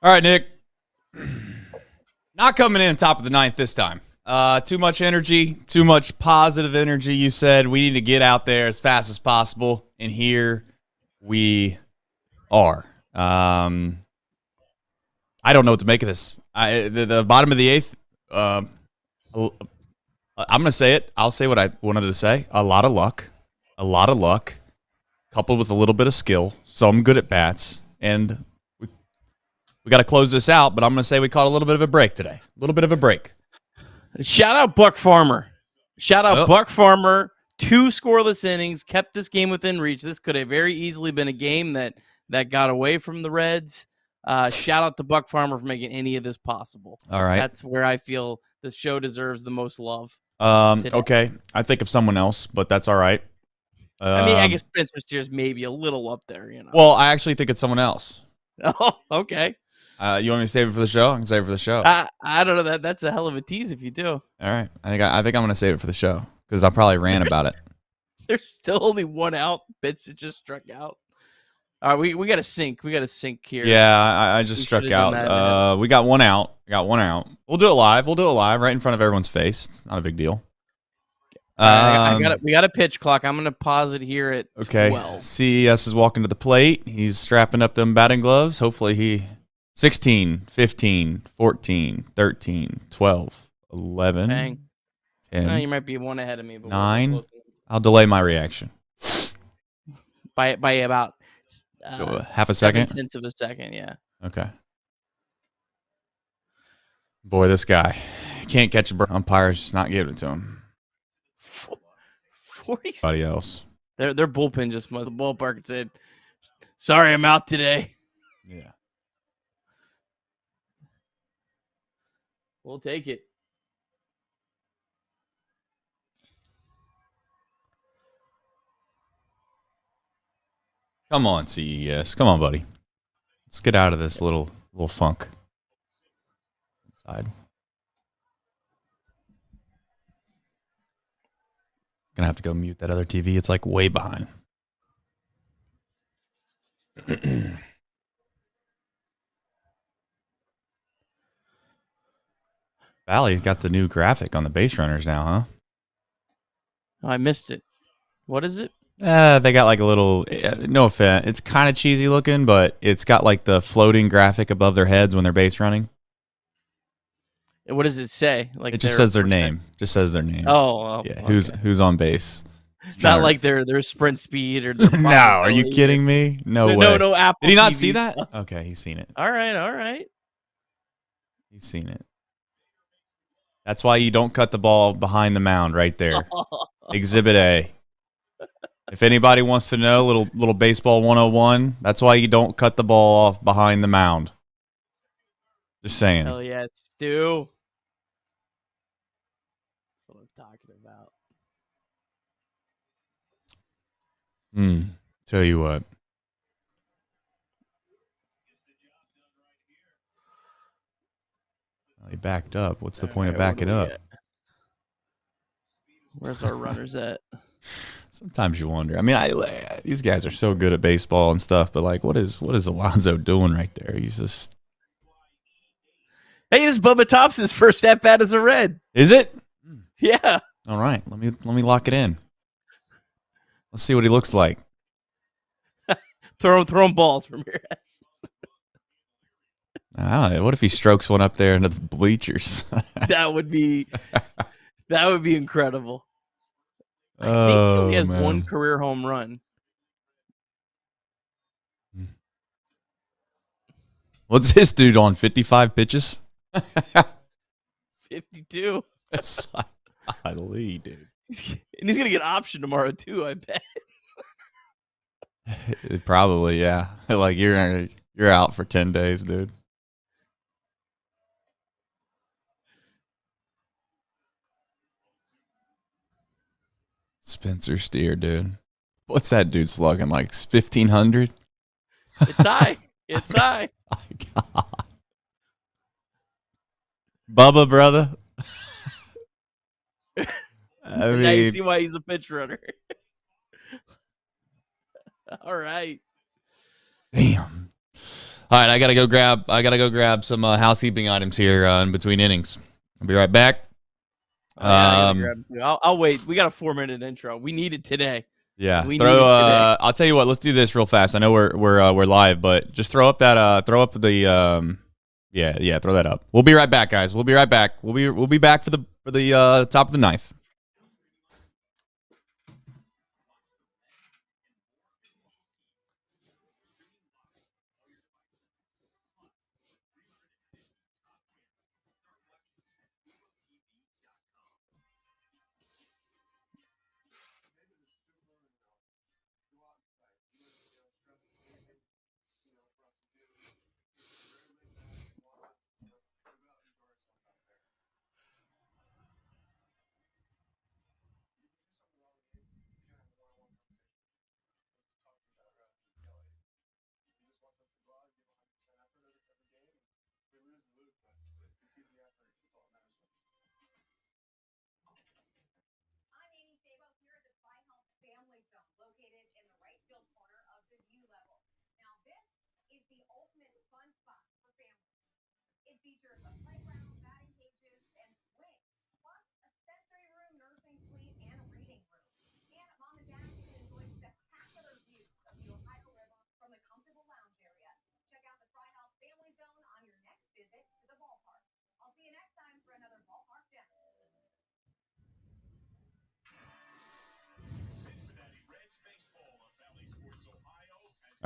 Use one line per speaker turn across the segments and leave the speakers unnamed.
All right, Nick. Not coming in top of the ninth this time. Too much energy, too much positive energy. You said we need to get out there as fast as possible, and here we are. I don't know what to make of this. The bottom of the eighth, I'm going to say it. I'll say what I wanted to say. A lot of luck, coupled with a little bit of skill, some good at bats, and we got to close this out, but I'm going to say we caught a little bit of a break today. A little bit of a break.
Shout out Buck Farmer. Buck Farmer. 2 scoreless innings, kept this game within reach. This could have very easily been a game that got away from the Reds. Shout out to Buck Farmer for making any of this possible.
All right.
That's where I feel the show deserves the most love.
Okay. I think of someone else, but that's all right.
I guess Spencer Steer's maybe a little up there, you know.
Well, I actually think it's someone else.
Oh, okay.
You want me to save it for the show? I can save it for the show.
I don't know. That's a hell of a tease if you do.
All right. I think I'm going to save it for the show because I probably ran about it.
There's still only 1 out. Benson just struck out. All right, we got to sync. We got to sync here.
Yeah, I just struck out. We got 1 out. We'll do it live. Right in front of everyone's face. It's not a big deal.
We got a pitch clock. I'm going to pause it here at 12.
CES is walking to the plate. He's strapping up them batting gloves. Hopefully he 16, 15, 14, 13, 12, 11,
Bang.
10.
No, you might be 1 ahead of me. But
9. I'll delay my reaction.
By about
half a second?
7/10 of a second, yeah.
Okay. Boy, this guy can't catch a bird. Umpire's not giving it to him.
40.
Anybody else?
Their bullpen just must the ballpark said, "Sorry, I'm out today."
Yeah.
We'll take it.
Come on, CES. Come on, buddy. Let's get out of this little funk. Inside. Gonna have to go mute that other TV. It's like way behind. Valley got the new graphic on the base runners now, huh?
Oh, I missed it. What is it?
They got like a little, no offense, it's kind of cheesy looking, but it's got like the floating graphic above their heads when they're base running.
What does it say? Like
it just says their name. Just says their name.
Oh,
yeah.
Okay.
Who's on base?
It's not like their sprint speed or
no. Are you kidding me? No way.
No. Apple.
Did he not
TV
see that?
stuff.
Okay, he's seen it.
All right.
He's seen it. That's why you don't cut the ball behind the mound right there. Exhibit A. If anybody wants to know, little baseball 101, that's why you don't cut the ball off behind the mound. Just saying.
Hell yeah, Stu. That's what I'm talking about.
Tell you what. Well, he backed up. What's the point of backing up?
Where's our runners at?
Sometimes you wonder. I mean, these guys are so good at baseball and stuff, but like, what is Alonso doing right there? He's just.
Hey, this is Bubba Thompson's first at bat as a Red.
Is it?
Yeah.
All right. Let me lock it in. Let's see what he looks like.
throw him balls from your ass.
I don't know. What if he strokes one up there into the bleachers?
That would be incredible. I think he only has 1 career home run.
What's this dude on? 55 pitches?
52.
That's golly, dude.
And he's gonna get option tomorrow too, I bet.
Probably, yeah. Like you're out for 10 days, dude. Spencer Steer, dude. What's that dude slugging? Like 1,500?
It's high. It's high.
My God. Bubba, brother. I mean,
now you see why he's a pitch runner. All right.
Damn. All right, I gotta go grab some housekeeping items here in between innings. I'll be right back.
I'll wait. We got a 4-minute intro. We need it today.
Yeah, I'll tell you what. Let's do this real fast. I know we're live, but just throw up the yeah, throw that up. We'll be right back, guys. We'll be right back. We'll be back for the top of the ninth.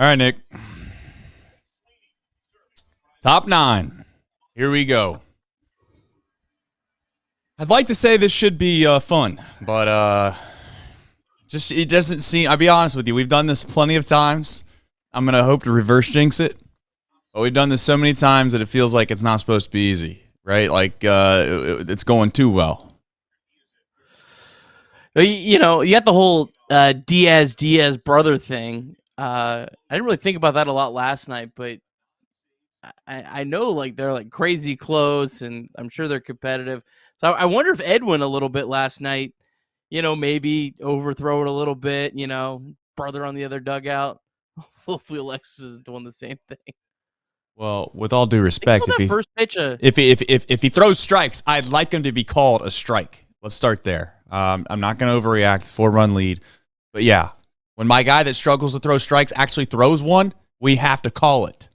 All right, Nick. Top 9. Here we go. I'd like to say this should be fun, but just it doesn't seem. I'll be honest with you. We've done this plenty of times. I'm gonna hope to reverse jinx it, but we've done this so many times that it feels like it's not supposed to be easy, right? Like it's going too well.
You know, you got the whole Diaz brother thing. I didn't really think about that a lot last night, but I know like they're like crazy close, and I'm sure they're competitive. So I wonder if Ed went a little bit last night. You know, maybe overthrow it a little bit. You know, brother on the other dugout. Hopefully, Alexis is doing the same thing.
Well, with all due respect, if he throws strikes, I'd like him to be called a strike. Let's start there. I'm not going to overreact. 4-run lead, but yeah, when my guy that struggles to throw strikes actually throws one, we have to call it.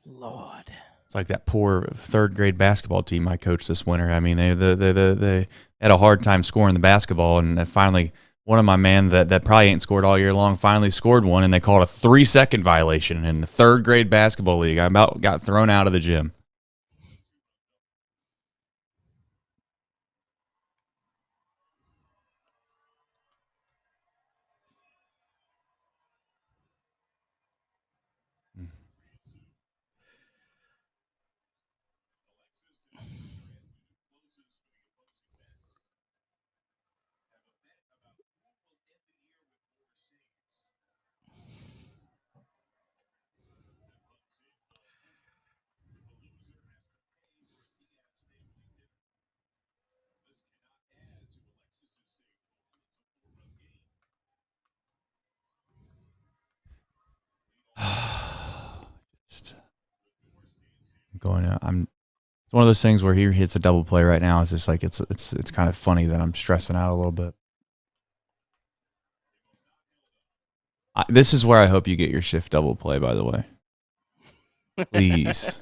Lord,
it's like that poor 3rd grade basketball team I coached this winter. I mean, they had a hard time scoring the basketball, and finally, one of my men that probably ain't scored all year long finally scored one, and they called a 3-second violation in the 3rd grade basketball league. I about got thrown out of the gym. It's one of those things where he hits a double play right now. It's just like it's kind of funny that I'm stressing out a little bit. This is where I hope you get your shift double play, by the way. Please.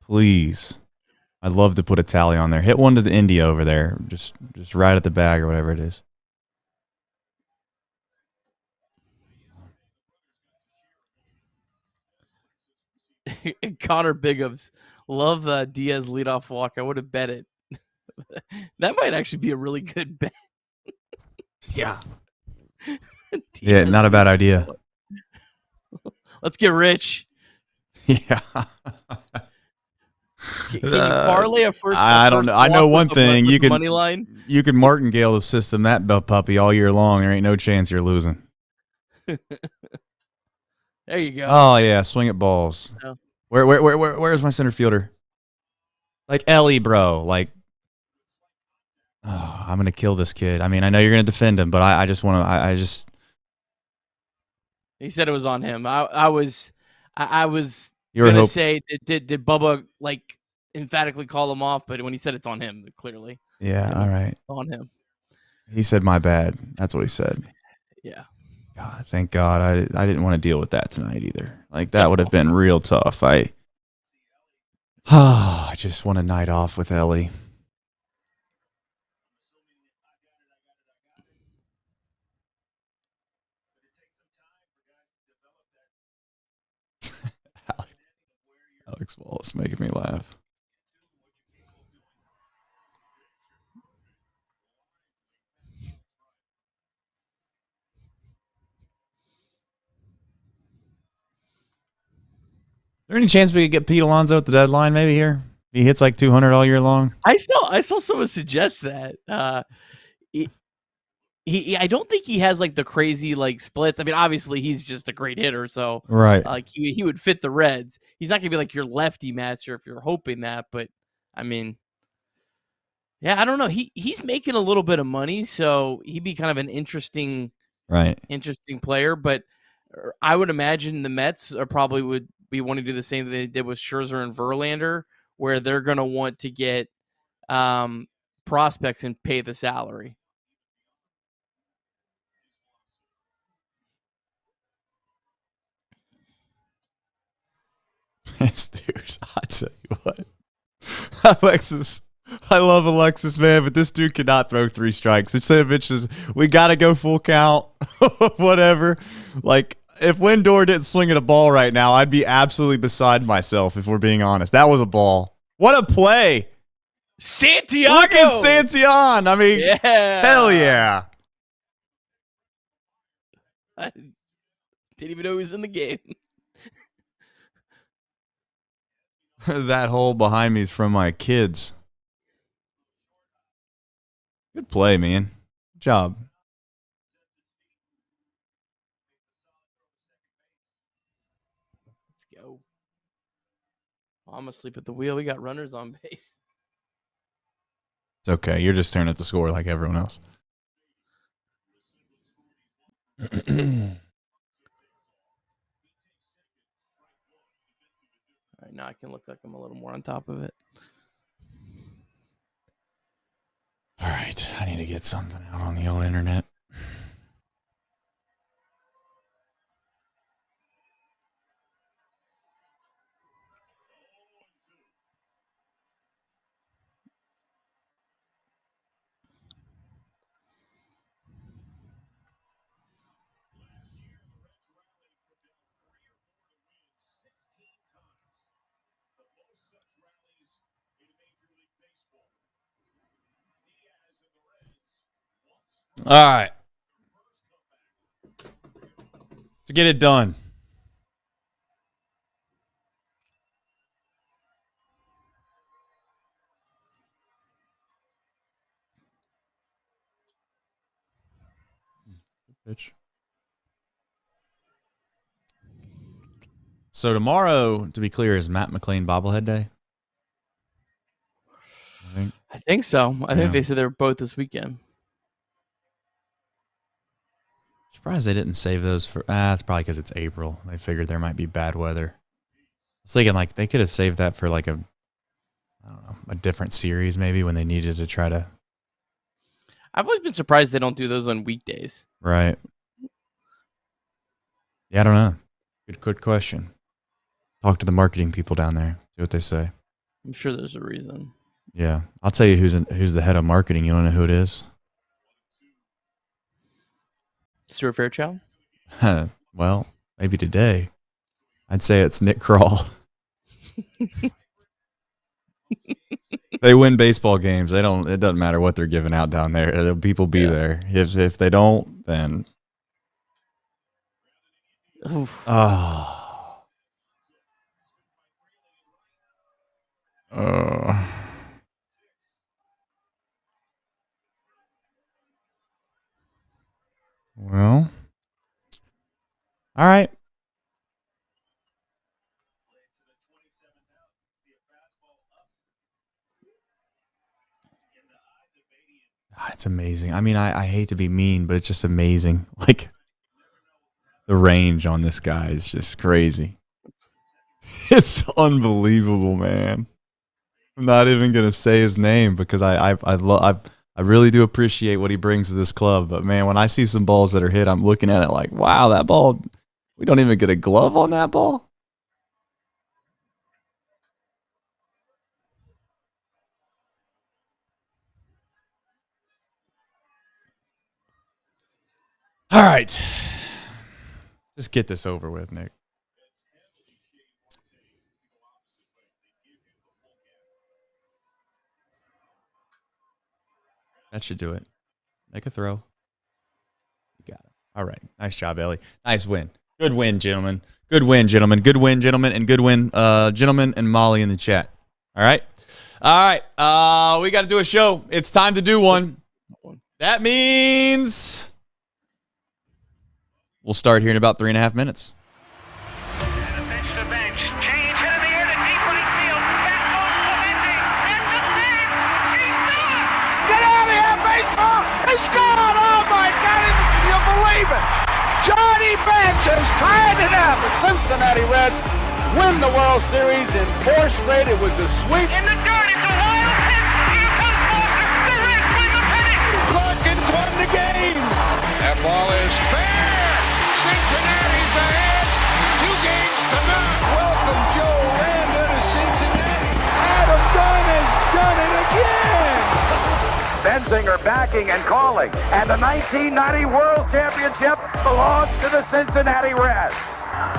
Please. I'd love to put a tally on there. Hit one to the India over there. Just right at the bag or whatever it is.
Connor Bigums, love the Diaz leadoff walk. I would have bet it. That might actually be a really good bet.
Yeah. Yeah, not a bad idea.
Let's get rich.
Yeah.
Can you parlay a first?
I don't know. I know one thing. You can
money line.
You can martingale the system that puppy all year long. There ain't no chance you're losing.
There you go.
Oh yeah, swing at balls. Oh. Where's my center fielder? Like Ellie, bro. Like, oh, I'm gonna kill this kid. I mean, I know you're gonna defend him, but I just want to.
He said it was on him. I was
You were
gonna
hoping.
say did Bubba like emphatically call him off, but when he said it's on him, clearly
Yeah,
it
all
was
right.
on him.
He said my bad. That's what he said.
Yeah.
God, thank God I didn't want to deal with that tonight either. Like that would have been real tough. I just want a night off with Ellie. Alex Wallace making me laugh. Is there any chance we could get Pete Alonso at the deadline maybe here? He hits like 200 all year long.
I saw someone suggest that. He I don't think he has like the crazy like splits. I mean, obviously he's just a great hitter, so
Right.
like he would fit the Reds. He's not gonna be like your lefty master if you're hoping that, but I mean, yeah, I don't know. He's making a little bit of money, so he'd be kind of an interesting player. But I would imagine the Mets are probably would be wanting to do the same thing they did with Scherzer and Verlander, where they're gonna want to get prospects and pay the salary.
Dude, I tell you what. Alexis, I love Alexis, man, but this dude cannot throw 3 strikes. Instead of bitches, we got to go full count, whatever. Like, if Lindor didn't swing at a ball right now, I'd be absolutely beside myself, if we're being honest. That was a ball. What a play.
Santiago!
Look at Santillan. I mean, hell yeah.
I didn't even know he was in the game.
That hole behind me is from my kids. Good play, man. Good job.
Let's go. I'm asleep at the wheel. We got runners on base.
It's okay. You're just staring at the score like everyone else.
All right, now I can look like I'm a little more on top of it.
All right. I need to get something out on the old internet. All right. To get it done. Bitch. So tomorrow, to be clear, is Matt McLean bobblehead day?
I think so. I think they said they were both this weekend.
Surprised they didn't save those for. It's probably because it's April. They figured there might be bad weather. I was thinking like they could have saved that for like I don't know, a different series maybe when they needed to try to.
I've always been surprised they don't do those on weekdays.
Right. Yeah, I don't know. Good question. Talk to the marketing people down there. See what they say.
I'm sure there's a reason.
Yeah, I'll tell you who's the head of marketing. You want to know who it is?
Stuart Fairchild?
Well, maybe today. I'd say it's Nick Kroll. They win baseball games. They don't. It doesn't matter what they're giving out down there. There'll people be there. If they don't, then well, all right. It's amazing. I mean, I hate to be mean, but it's just amazing. Like The range on this guy is just crazy. It's unbelievable, man. I'm not even gonna say his name because I really do appreciate what he brings to this club. But man, when I see some balls that are hit, I'm looking at it like, wow, that ball. We don't even get a glove on that ball. All right, just get this over with, Nick. That should do it. Make a throw. You got it. All right. Nice job, Ellie. Nice win. Good win, gentlemen. Good win, gentlemen. Good win, gentlemen. And good win, gentlemen and Molly in the chat. All right. All right. We got to do a show. It's time to do one. That means we'll start here in about 3.5 minutes.
Johnny Bench has tied it up. The Cincinnati Reds win the World Series in fourth straight. It was a sweep.
In the dirt, it's a wild pitch. Here comes Foster. The Reds win the pennant.
Larkins won the game. That ball is fair. Cincinnati's ahead. 2 games to none. Welcome, Joe Randa to Cincinnati. Adam Dunn has done it again.
Benzinger backing and calling. And the 1990 World Championship belongs to the Cincinnati Reds.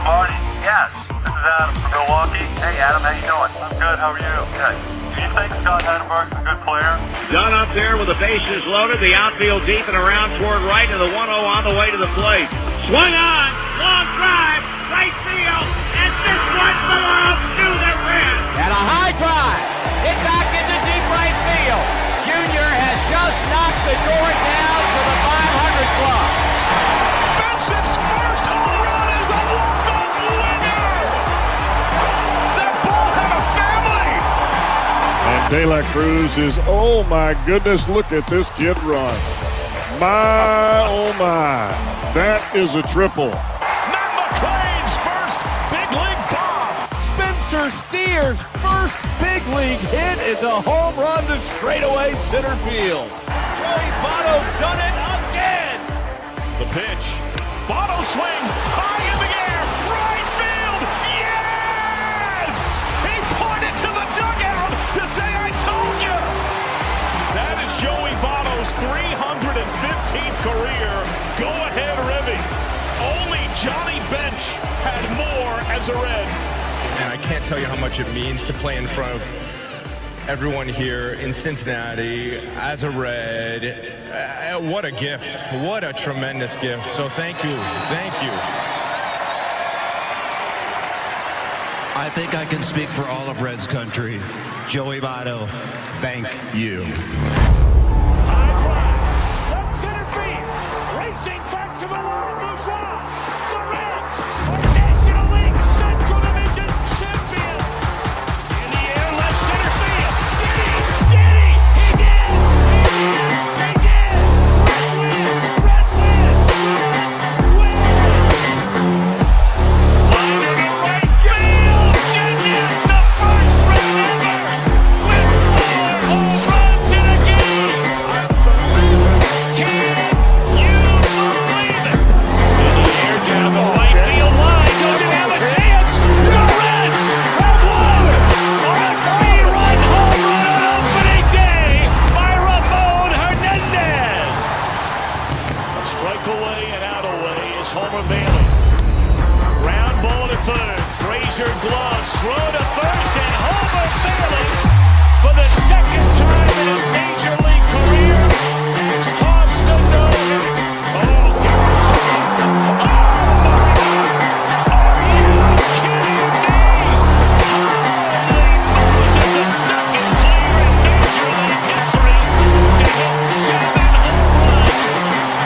Marty, yes. This is Adam from Milwaukee. Hey, Adam, how you doing? I'm good. How are you? Good. Do you think Scott Chatterbox is a good player?
Dunn up there with the bases loaded. The outfield deep and around toward right to the 1-0 on the way to the plate. Swung on. Long drive. Right field. And this one belongs to the Reds.
And a high drive. Hit back into deep right field. Junior has just knocked the door down to the 500 club.
Benson's first home run is a walk-off winner. That ball had a family.
And De La Cruz is, oh my goodness, look at this kid run. My, oh my, that is a triple.
Matt McClain's first big league bomb.
Spencer Steer's first big league hit is a home run to straightaway center field. Joey Votto's done it again.
The pitch. Votto swings high in the air. Right field. Yes! He pointed to the dugout to say, I told you. That is Joey Votto's 315th career go-ahead ribby. Only Johnny Bench had more as a Red.
And I can't tell you how much it means to play in front of everyone here in Cincinnati as a Red. What a gift. What a tremendous gift. So thank you. Thank you.
I think I can speak for all of Reds country. Joey Votto, thank you.
High drive. Left center field. Racing back to the line. Bourgeois. The Reds are National League Central Division champions. In the air, left center field. Did he? Did he? He did. He did. Reds win. Reds win. Line to the right field. Genius, the first run ever with 4 home runs in a game. Can you believe it? In the air down the right field line. Doesn't have a chance. The Reds have won on a 3-run home run on opening day by Ramon Hernandez. A strike away and out away is Homer Bailey. Ground ball to third. Frazier gloves. Throw to first and Homer Bailey for the second time in his major league career has tossed a no-hitter. Oh, gosh. Oh, my God. Are you kidding me? Holy Moses, the second player in major league history to hit 7 home runs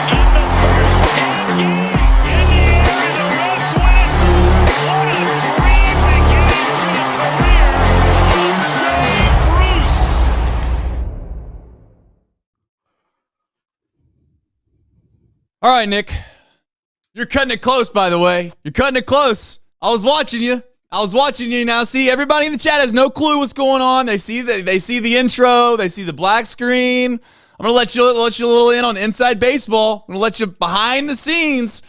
in the first 10 games. In the air and the Reds win. What a dream beginning to a career of Jay Bruce.
All right, Nick. You're cutting it close, by the way. You're cutting it close. I was watching you. Now. See, everybody in the chat has no clue what's going on. They see the intro. They see the black screen. I'm gonna let you a little in on Inside Baseball. I'm gonna let you behind the scenes.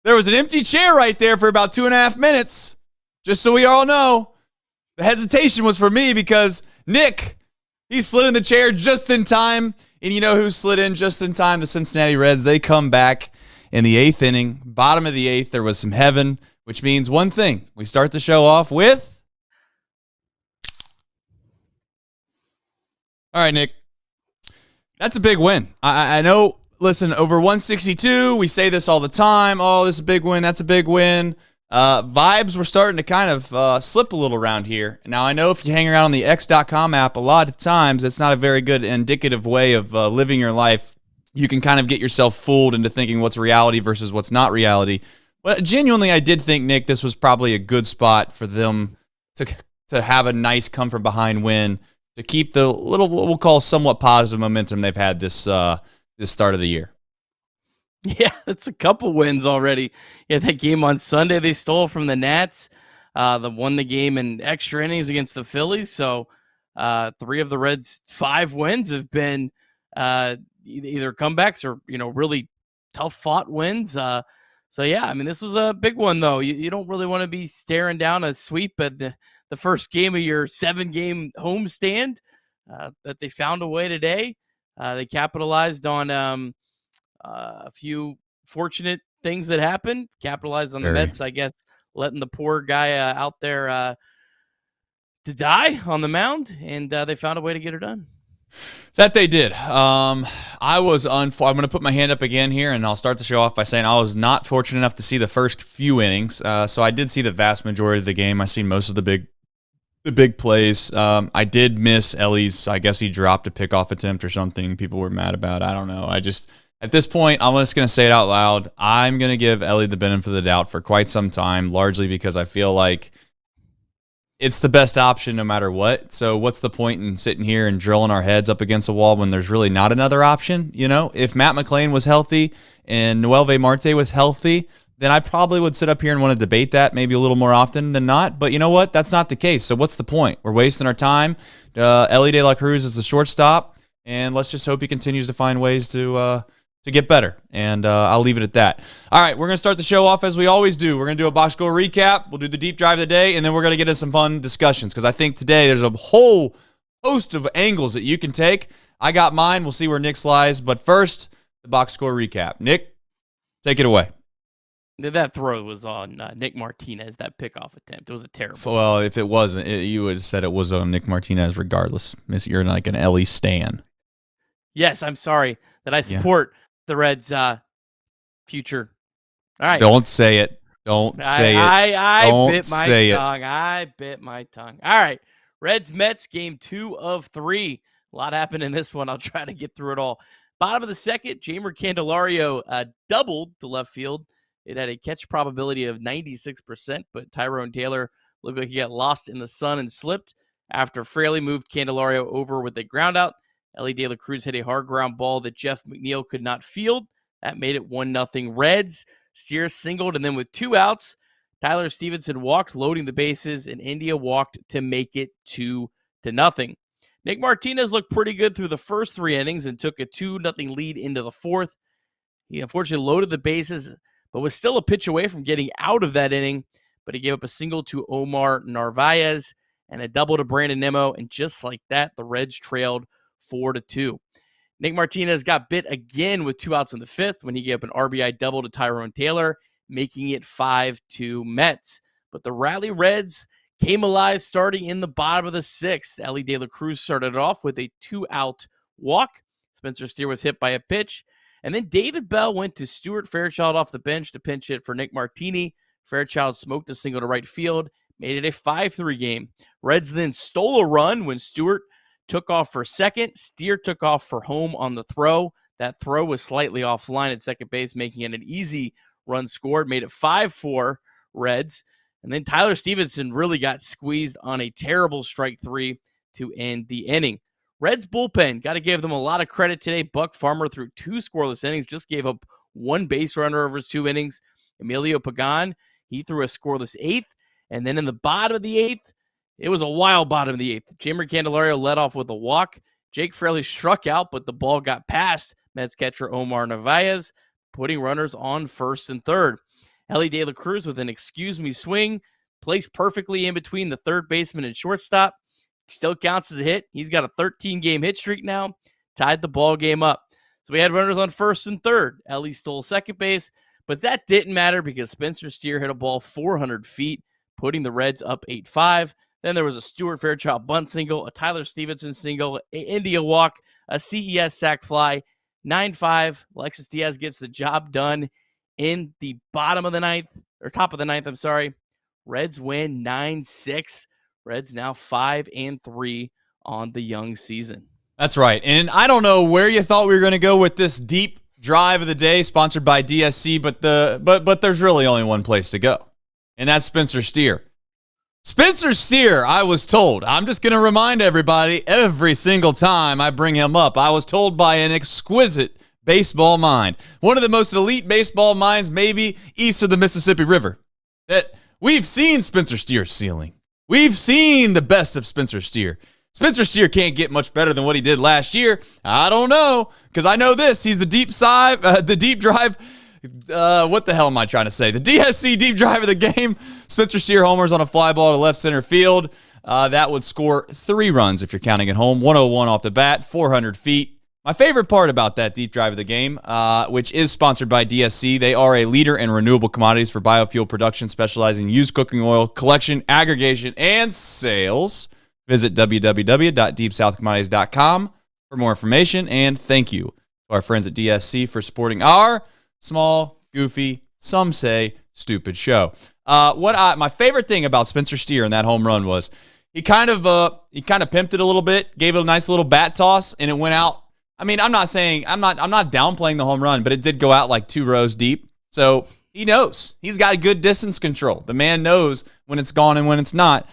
There was an empty chair right there for about 2.5 minutes. Just so we all know, the hesitation was for me because Nick, he slid in the chair just in time. And you know who slid in just in time? The Cincinnati Reds. They come back in the 8th inning. Bottom of the 8th, there was some heaven, which means one thing. We start the show off with... All right, Nick. That's a big win. I know, listen, over 162, we say this all the time. Oh, this is a big win. That's a big win. Vibes were starting to kind of slip a little around here. Now, I know if you hang around on the X.com app, a lot of times it's not a very good indicative way of living your life. You can kind of get yourself fooled into thinking what's reality versus what's not reality. But genuinely, I did think, Nick, this was probably a good spot for them to have a nice come-from-behind win to keep the little, what we'll call somewhat positive momentum they've had this start of the year.
Yeah, it's a couple wins already. Yeah, that game on Sunday they stole from the Nats. They won the game in extra innings against the Phillies. So 3 of the Reds' 5 wins have been either comebacks or really tough fought wins. So yeah, I mean this was a big one though. You don't really want to be staring down a sweep at the first game of your 7-game homestand. That they found a way today. They capitalized on a few fortunate things that happened. Capitalized on the Mets, I guess, letting the poor guy out there to die on the mound, and they found a way to get her done.
That they did. I'm going to put my hand up again here, and I'll start the show off by saying I was not fortunate enough to see the first few innings. So I did see the vast majority of the game. I seen most of the big plays. I did miss Ellie's. I guess he dropped a pickoff attempt or something. People were mad about. I don't know. At this point, I'm just going to say it out loud. I'm going to give Ellie the benefit of the doubt for quite some time, largely because I feel like it's the best option no matter what. So what's the point in sitting here and drilling our heads up against a wall when there's really not another option? If Matt McClain was healthy and Noelvi Marte was healthy, then I probably would sit up here and want to debate that maybe a little more often than not. But you know what? That's not the case. So what's the point? We're wasting our time. Ellie De La Cruz is the shortstop, and let's just hope he continues to find ways to get better. And I'll leave it at that. All right, we're going to start the show off as we always do. We're going to do a box score recap. We'll do the deep drive of the day, and then we're going to get into some fun discussions because I think today there's a whole host of angles that you can take. I got mine. We'll see where Nick lies. But first, the box score recap. Nick, take it away.
That throw was on Nick Martinez, that pickoff attempt. It was a terrible.
Well, if it wasn't, you would have said it was on Nick Martinez regardless. You're like an Ellie stan.
Yes, I'm sorry that I support the Reds' future. All right.
Don't say it. Don't say it.
I bit my tongue. I bit my tongue. All right. Reds-Mets game 2 of 3. A lot happened in this one. I'll try to get through it all. Bottom of the second, Jeimer Candelario doubled to left field. It had a catch probability of 96%, but Tyrone Taylor looked like he got lost in the sun and slipped after Fraley moved Candelario over with a groundout. Ellie De La Cruz hit a hard ground ball that Jeff McNeil could not field. That made it 1-0 Reds. Steer singled, and then with 2 outs, Tyler Stevenson walked, loading the bases, and India walked to make it 2-0. Nick Martinez looked pretty good through the first 3 innings and took a 2-0 lead into the 4th. He unfortunately loaded the bases, but was still a pitch away from getting out of that inning. But he gave up a single to Omar Narvaez and a double to Brandon Nimmo, and just like that, the Reds trailed 4-2. Nick Martinez got bit again with 2 outs in the 5th when he gave up an RBI double to Tyrone Taylor, making it 5-2 Mets. But the Rally Reds came alive starting in the bottom of the 6th. Ellie De La Cruz started it off with a 2-out walk. Spencer Steer was hit by a pitch. And then David Bell went to Stuart Fairchild off the bench to pinch hit for Nick Martini. Fairchild smoked a single to right field, made it a 5-3 game. Reds then stole a run when Stuart took off for second. Steer took off for home on the throw. That throw was slightly offline at second base, making it an easy run scored, made it 5-4 Reds. And then Tyler Stevenson really got squeezed on a terrible strike 3 to end the inning. Reds bullpen, got to give them a lot of credit today. Buck Farmer threw 2 scoreless innings, just gave up one base runner over his 2 innings. Emilio Pagan, he threw a scoreless 8th. And then in the bottom of the 8th, it was a wild bottom of the 8th. Jamer Candelario led off with a walk. Jake Fraley struck out, but the ball got past Mets catcher Omar Narvaez, putting runners on first and third. Ellie De La Cruz with an excuse me swing, placed perfectly in between the third baseman and shortstop. Still counts as a hit. He's got a 13-game hit streak now. Tied the ball game up. So we had runners on first and third. Ellie stole second base, but that didn't matter because Spencer Steer hit a ball 400 feet, putting the Reds up 8-5. Then there was a Stuart Fairchild bunt single, a Tyler Stevenson single, an India walk, a CES sac fly, 9-5. Alexis Diaz gets the job done in the top of the ninth, I'm sorry. Reds win 9-6. Reds now 5-3 on the young season.
That's right. And I don't know where you thought we were going to go with this deep drive of the day sponsored by DSC, but there's really only one place to go. And that's Spencer Steer. Spencer Steer, I was told, I'm just going to remind everybody every single time I bring him up, I was told by an exquisite baseball mind, one of the most elite baseball minds maybe east of the Mississippi River, that we've seen Spencer Steer's ceiling. We've seen the best of Spencer Steer. Spencer Steer can't get much better than what he did last year. I don't know, because I know this. He's the deep drive. What the hell am I trying to say? The DSC deep drive of the game. Spencer Steer homers on a fly ball to left center field. That would score 3 runs if you're counting at home. 101 off the bat, 400 feet. My favorite part about that deep drive of the game, which is sponsored by DSC, they are a leader in renewable commodities for biofuel production, specializing in used cooking oil, collection, aggregation, and sales. Visit www.deepsouthcommodities.com for more information, and thank you to our friends at DSC for supporting our small, goofy, some say stupid show. My favorite thing about Spencer Steer in that home run was he kind of pimped it a little bit, gave it a nice little bat toss, and it went out. I mean, I'm not downplaying the home run, but it did go out like 2 rows deep. So he knows. He's got good distance control. The man knows when it's gone and when it's not.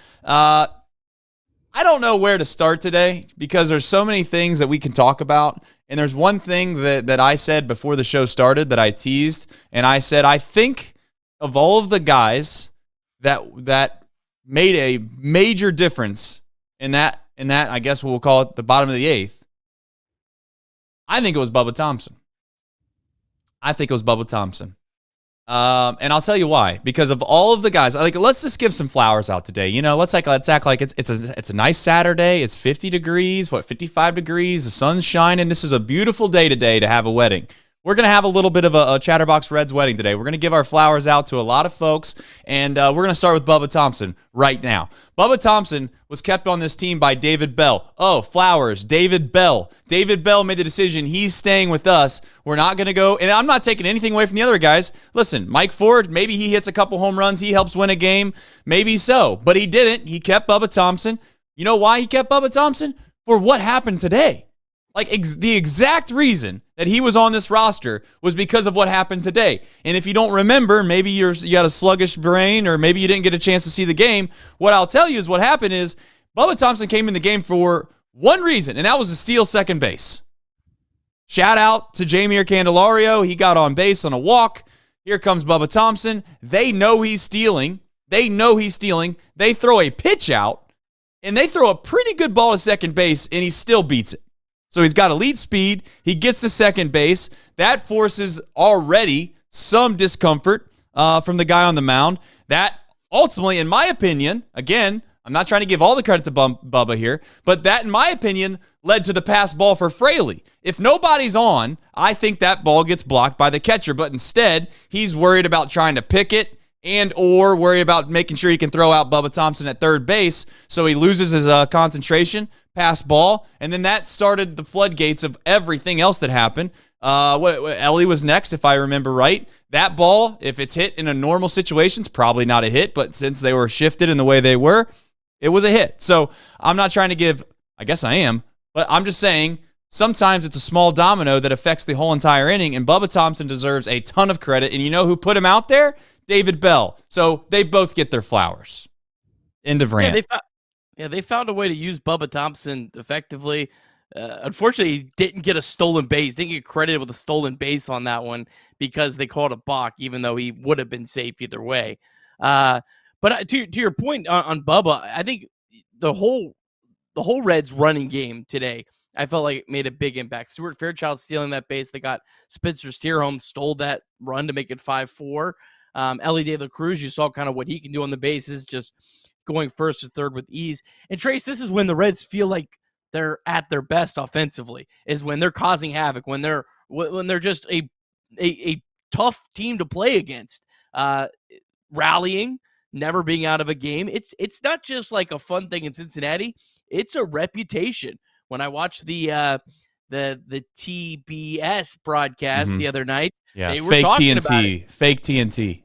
I don't know where to start today because there's so many things that we can talk about. And there's one thing that I said before the show started that I teased. And I said, I think of all of the guys that made a major difference in that, I guess we'll call it the bottom of the 8th, I think it was Bubba Thompson. And I'll tell you why. Because of all of the guys, like, let's just give some flowers out today. You know, let's act like it's a nice Saturday. It's 50 degrees, 55 degrees. The sun's shining. This is a beautiful day today to have a wedding. We're going to have a little bit of a Chatterbox Reds wedding today. We're going to give our flowers out to a lot of folks, and we're going to start with Bubba Thompson right now. Bubba Thompson was kept on this team by David Bell. Oh, flowers, David Bell. David Bell made the decision. He's staying with us. We're not going to go, and I'm not taking anything away from the other guys. Listen, Mike Ford, maybe he hits a couple home runs. He helps win a game. Maybe so, but he didn't. He kept Bubba Thompson. You know why he kept Bubba Thompson? For what happened today. Like, the exact reason that he was on this roster was because of what happened today. And if you don't remember, maybe you got a sluggish brain or maybe you didn't get a chance to see the game, what I'll tell you is what happened is Bubba Thompson came in the game for one reason, and that was to steal second base. Shout out to Jamer Candelario. He got on base on a walk. Here comes Bubba Thompson. They know he's stealing. They throw a pitch out, and they throw a pretty good ball to second base, and he still beats it. So he's got elite speed. He gets to second base. That forces already some discomfort from the guy on the mound. That ultimately, in my opinion, again, I'm not trying to give all the credit to Bubba here, but that, in my opinion, led to the pass ball for Fraley. If nobody's on, I think that ball gets blocked by the catcher, but instead, he's worried about trying to pick it and or worry about making sure he can throw out Bubba Thompson at third base, so he loses his concentration. Pass ball, and then that started the floodgates of everything else that happened. Ellie was next, if I remember right. That ball, if it's hit in a normal situation, it's probably not a hit, but since they were shifted in the way they were, it was a hit. So I'm not trying to give, I guess I am, but I'm just saying sometimes it's a small domino that affects the whole entire inning, and Bubba Thompson deserves a ton of credit, and you know who put him out there? David Bell. So they both get their flowers. End of rant.
Yeah, they found a way to use Bubba Thompson effectively. Unfortunately, he didn't get a stolen base. Didn't get credited with a stolen base on that one because they called a balk, even though he would have been safe either way. But to your point on Bubba, I think the whole Reds running game today, I felt like it made a big impact. Stuart Fairchild stealing that base. They got Spencer Steerholm, stole that run to make it 5-4. Ellie De La Cruz, you saw kind of what he can do on the bases, just going first to third with ease. And Trace, this is when the Reds feel like they're at their best offensively, is when they're causing havoc, when they're just a tough team to play against, rallying, never being out of a game. It's not just like a fun thing in Cincinnati. It's a reputation. When I watched the TBS broadcast the other night, they were talking about it.
Fake TNT.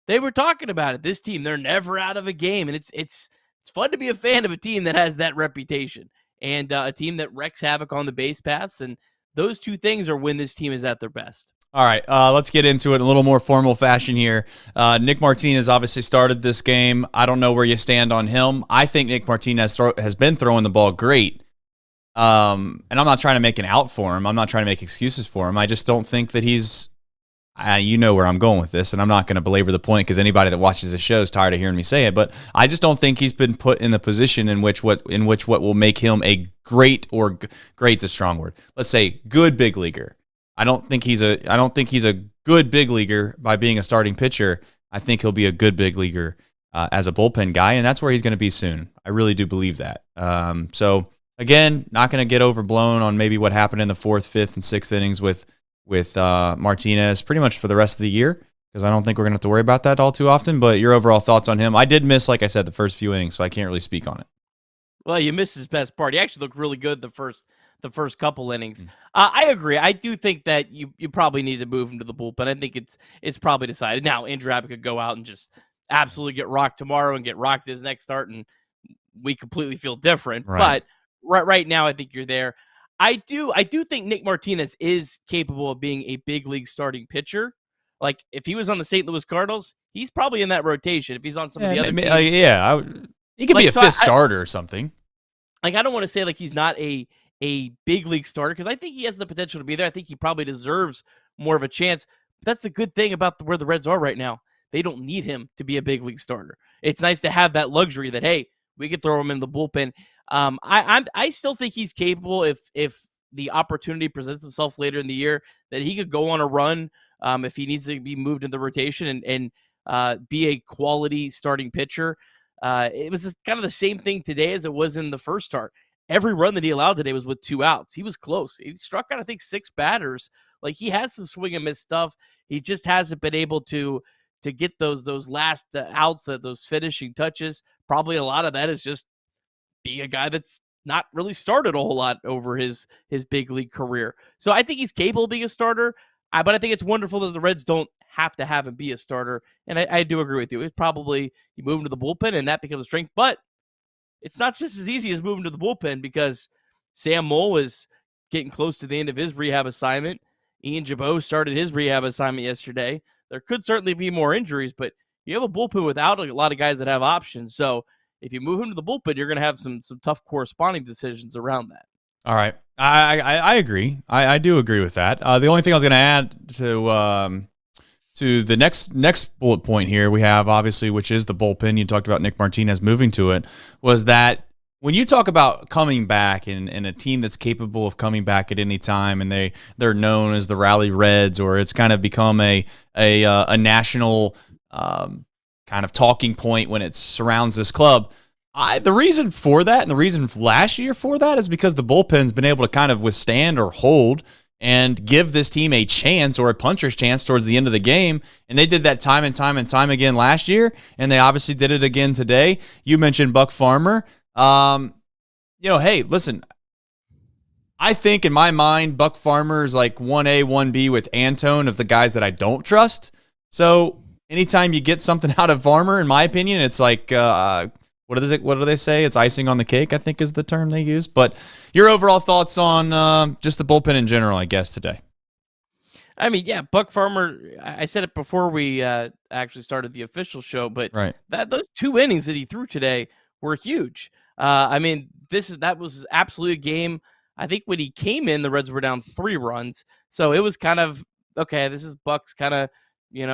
They were talking about it. This team, they're never out of a game, and it's fun to be a fan of a team that has that reputation and a team that wrecks havoc on the base paths. And those two things are when this team is at their best.
All right, let's get into it in a little more formal fashion here. Nick Martinez obviously started this game. I don't know where you stand on him. I think Nick Martinez has been throwing the ball great. And I'm not trying to make an out for him. I'm not trying to make excuses for him. I just don't think that he's you know where I'm going with this, and I'm not going to belabor the point because anybody that watches the show is tired of hearing me say it, but I just don't think he's been put in the position in which what will make him a great, or great's a strong word, let's say good big leaguer. I don't think he's a good big leaguer by being a starting pitcher. I think he'll be a good big leaguer as a bullpen guy, and that's where he's going to be soon. I really do believe that. So again, not going to get overblown on maybe what happened in the 4th, 5th, and 6th innings with Martinez pretty much for the rest of the year, because I don't think we're going to have to worry about that all too often. But your overall thoughts on him? I did miss, like I said, the first few innings, so I can't really speak on it.
Well, you missed his best part. He actually looked really good the first couple innings. I agree. I do think that you probably need to move him to the bullpen. I think it's probably decided. Now, Andrew Abbott could go out and just absolutely get rocked tomorrow and get rocked his next start, and we completely feel different.
Right.
But right now, I think you're there. I do think Nick Martinez is capable of being a big league starting pitcher. Like, if he was on the St. Louis Cardinals, he's probably in that rotation. If he's on some of the other teams.
He could be a fifth starter or something.
Like, I don't want to say like he's not a big league starter, because I think he has the potential to be there. I think he probably deserves more of a chance. But that's the good thing about where the Reds are right now. They don't need him to be a big league starter. It's nice to have that luxury that, hey, we could throw him in the bullpen. I still think he's capable, if the opportunity presents himself later in the year, that he could go on a run if he needs to be moved in the rotation and be a quality starting pitcher. It was kind of the same thing today as it was in the first start. Every run that he allowed today was with 2 outs. He was close. He struck out, I think, 6 batters. Like, he has some swing and miss stuff. He just hasn't been able to get those last outs, those finishing touches. Probably a lot of that is just being a guy that's not really started a whole lot over his big league career. So I think he's capable of being a starter, but I think it's wonderful that the Reds don't have to have him be a starter. And I do agree with you. It's probably you move him to the bullpen and that becomes a strength, but it's not just as easy as moving to the bullpen, because Sam Moll is getting close to the end of his rehab assignment. Ian Jabot started his rehab assignment yesterday. There could certainly be more injuries, but you have a bullpen without a lot of guys that have options. So if you move him to the bullpen, you're going to have some tough corresponding decisions around that.
All right. I agree. I do agree with that. The only thing I was going to add to the next bullet point here we have, obviously, which is the bullpen. You talked about Nick Martinez moving to it, was that when you talk about coming back and a team that's capable of coming back at any time, and they're known as the Rally Reds, or it's kind of become a national kind of talking point when it surrounds this club. The reason for that, and the reason last year for that, is because the bullpen's been able to kind of withstand or hold and give this team a chance, or a puncher's chance, towards the end of the game. And they did that time and time and time again last year, and they obviously did it again today. You mentioned Buck Farmer. Hey, listen, I think in my mind, Buck Farmer is like 1A, 1B with Antone of the guys that I don't trust. So anytime you get something out of Farmer, in my opinion, it's like, what do they say? It's icing on the cake, I think is the term they use. But your overall thoughts on just the bullpen in general, I guess, today?
I mean, yeah, Buck Farmer, I said it before we actually started the official show, but
right.
Those 2 innings that he threw today were huge. I mean, that was absolutely a game. I think when he came in, the Reds were down 3 runs. So it was kind of, okay, this is Buck's kind of,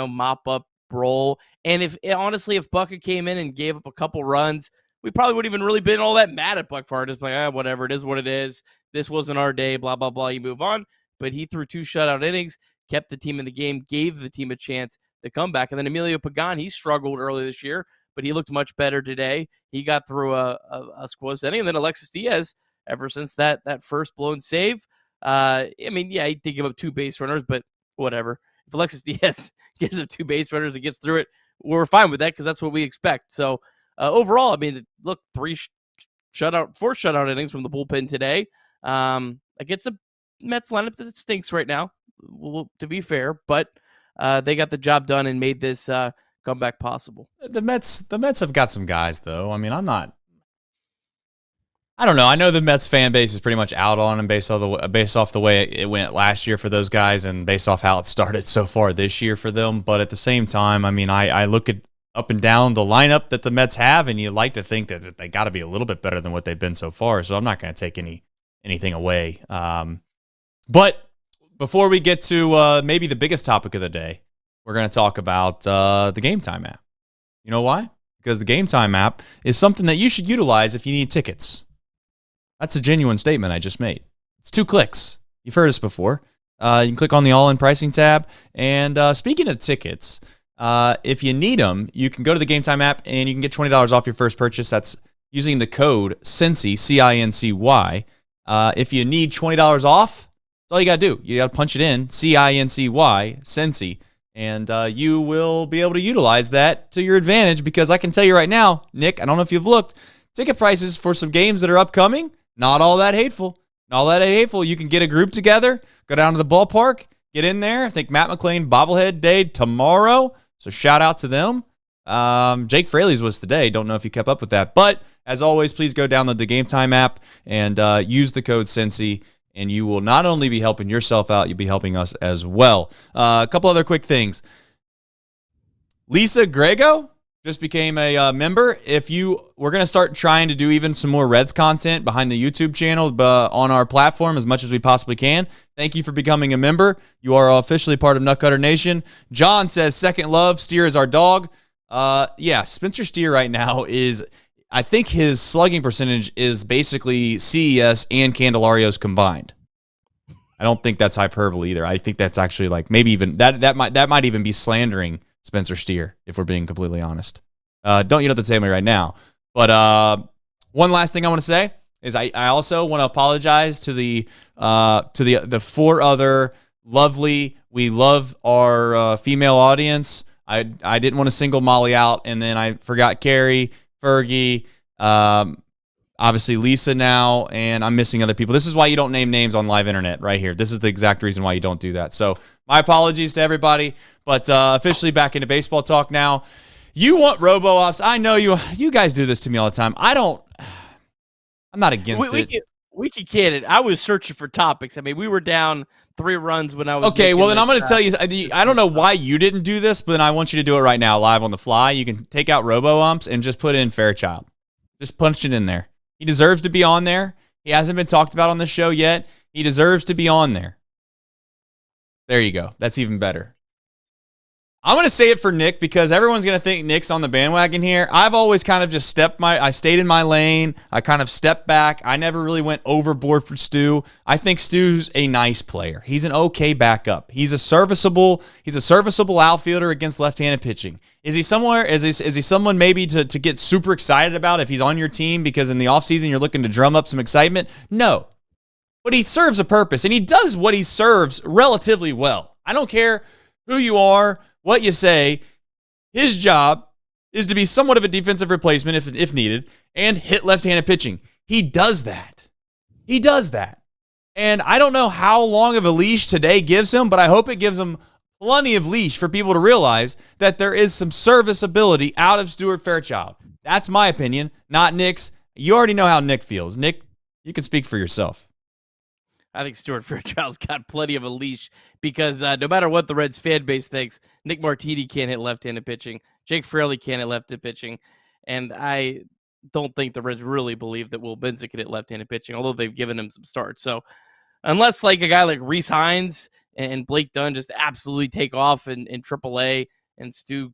mop up role. And honestly, if Buck came in and gave up a couple runs, we probably wouldn't even really been all that mad at Buck Farr. Just like, whatever, it is what it is. This wasn't our day, blah, blah, blah. You move on. But he threw 2 shutout innings, kept the team in the game, gave the team a chance to come back. And then Emilio Pagan, he struggled early this year, but he looked much better today. He got through a scoreless inning. And then Alexis Diaz, ever since that first blown save, he did give up 2 base runners, but whatever. If Alexis Diaz gives up 2 base runners and gets through it, we're fine with that because that's what we expect. So overall, look, 4 shutout innings from the bullpen today against a Mets lineup that stinks right now, to be fair, but they got the job done and made this comeback possible.
The Mets have got some guys, though. I don't know. I know the Mets fan base is pretty much out on them based off the way it went last year for those guys and based off how it started so far this year for them. But at the same time, I look at up and down the lineup that the Mets have, and you like to think that they got to be a little bit better than what they've been so far. So I'm not going to take anything away. But before we get to maybe the biggest topic of the day, we're going to talk about the Game Time app. You know why? Because the Game Time app is something that you should utilize if you need tickets. That's a genuine statement I just made. It's 2 clicks. You've heard this before. You can click on the All-In Pricing tab. And speaking of tickets, if you need them, you can go to the Game Time app and you can get $20 off your first purchase. That's using the code CINCY, C-I-N-C-Y. If you need $20 off, that's all you got to do. You got to punch it in, C-I-N-C-Y, Cincy, and you will be able to utilize that to your advantage because I can tell you right now, Nick, I don't know if you've looked, ticket prices for some games that are upcoming, not all that hateful. Not all that ain't You can get a group together, go down to the ballpark, get in there. I think Matt McLean bobblehead day tomorrow, so shout out to them. Jake Fraley's was today. Don't know if you kept up with that. But as always, please go download the Game Time app and use the code Cincy, and you will not only be helping yourself out, you'll be helping us as well. A couple other quick things. Lisa Grego just became a member. We're going to start trying to do even some more Reds content behind the YouTube channel on our platform as much as we possibly can. Thank you for becoming a member. You are officially part of Nutcutter Nation. John says, second love, Steer is our dog. Spencer Steer right now I think his slugging percentage is basically CES and Candelario's combined. I don't think that's hyperbole either. I think that's actually maybe even that might even be slandering Spencer Steer, if we're being completely honest. Don't you know the same way right now. But one last thing I want to say is I also want to apologize to the 4 other lovely, we love our female audience. I didn't want to single Molly out, and then I forgot Carrie, Fergie, obviously Lisa now, and I'm missing other people. This is why you don't name names on live internet right here. This is the exact reason why you don't do that. So my apologies to everybody, but officially back into baseball talk now. You want robo-ops. I know you guys do this to me all the time. I'm not against it.
We can kid it. I was searching for topics. We were down 3 runs when I was.
Okay, well then I'm going to tell you. I don't know why you didn't do this, but then I want you to do it right now, live on the fly. You can take out robo-umps and just put in Fairchild. Just punch it in there. He deserves to be on there. He hasn't been talked about on the show yet. He deserves to be on there. There you go. That's even better. I'm going to say it for Nick because everyone's going to think Nick's on the bandwagon here. I've always kind of just I stayed in my lane. I kind of stepped back. I never really went overboard for Stu. I think Stu's a nice player. He's an okay backup. He's a serviceable outfielder against left-handed pitching. Is he someone maybe to get super excited about if he's on your team because in the offseason you're looking to drum up some excitement? No. But he serves a purpose, and he does what he serves relatively well. I don't care who you are, what you say. His job is to be somewhat of a defensive replacement if needed and hit left-handed pitching. He does that. And I don't know how long of a leash today gives him, but I hope it gives him plenty of leash for people to realize that there is some serviceability out of Stuart Fairchild. That's my opinion, not Nick's. You already know how Nick feels. Nick, you can speak for yourself.
I think Stuart Fairchild's got plenty of a leash because no matter what the Reds fan base thinks, Nick Martini can't hit left-handed pitching. Jake Fraley can't hit left-handed pitching. And don't think the Reds really believe that Will Benson can hit left-handed pitching, although they've given him some starts. So unless like a guy like Rhys Hines and Blake Dunn just absolutely take off in Triple-A, and Stu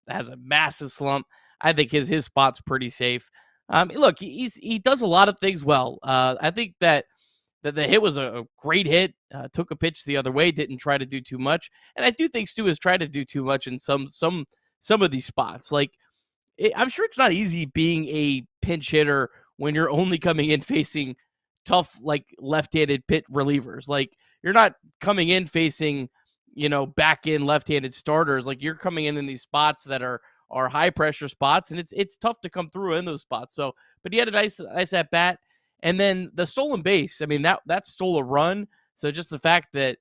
has a massive slump, I think his spot's pretty safe. Look, he does a lot of things well. I think that the hit was a great hit. Took a pitch the other way, didn't try to do too much, and I do think Stu has tried to do too much in some of these spots. Like I'm sure it's not easy being a pinch hitter when you're only coming in facing tough, like left-handed pit relievers. Like you're not coming in facing, back in left-handed starters. Like you're coming in these spots that are high pressure spots, and it's tough to come through in those spots. So, but he had a nice at bat, and then the stolen base. I mean that stole a run. So just the fact that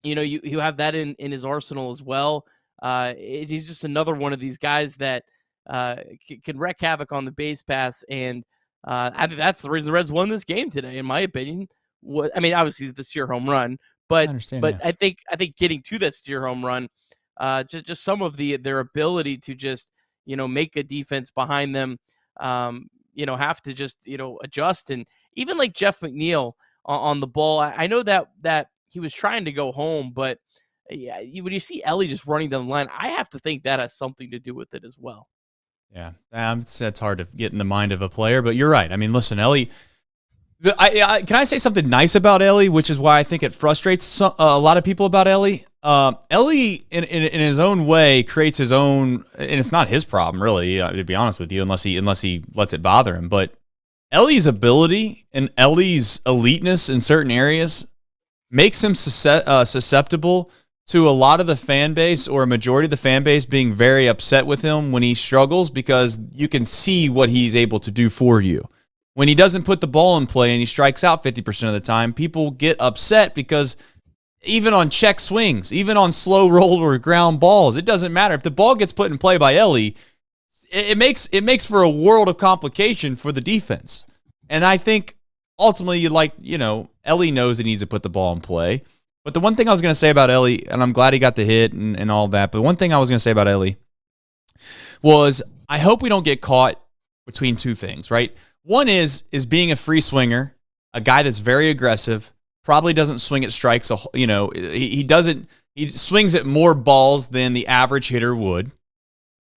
you have that in his arsenal as well. He's just another one of these guys that can wreak havoc on the base paths, and I think that's the reason the Reds won this game today, in my opinion. Obviously the steer home run, but I think getting to that steer home run, just some of their ability to just make a defense behind them, have to just adjust, and even like Jeff McNeil on the ball. I know that he was trying to go home, but yeah, when you see Ellie just running down the line, I have to think that has something to do with it as well.
Yeah, it's hard to get in the mind of a player, but you're right. I mean, listen, Ellie. Can I say something nice about Ellie, which is why I think it frustrates a lot of people about Ellie? Ellie, in his own way, creates his own, and it's not his problem, really, to be honest with you, unless he lets it bother him. But Ellie's ability and Ellie's eliteness in certain areas makes him susceptible to a lot of the fan base, or a majority of the fan base, being very upset with him when he struggles, because you can see what he's able to do for you. When he doesn't put the ball in play and he strikes out 50% of the time, people get upset, because even on check swings, even on slow roll or ground balls, it doesn't matter. If the ball gets put in play by Ellie, it makes for a world of complication for the defense. And I think ultimately, Ellie knows he needs to put the ball in play. But the one thing I was going to say about Ellie, and I'm glad he got the hit and all that, but one thing I was going to say about Ellie was, I hope we don't get caught between two things, right? One is being a free swinger, a guy that's very aggressive, probably doesn't swing at strikes. He swings at more balls than the average hitter would.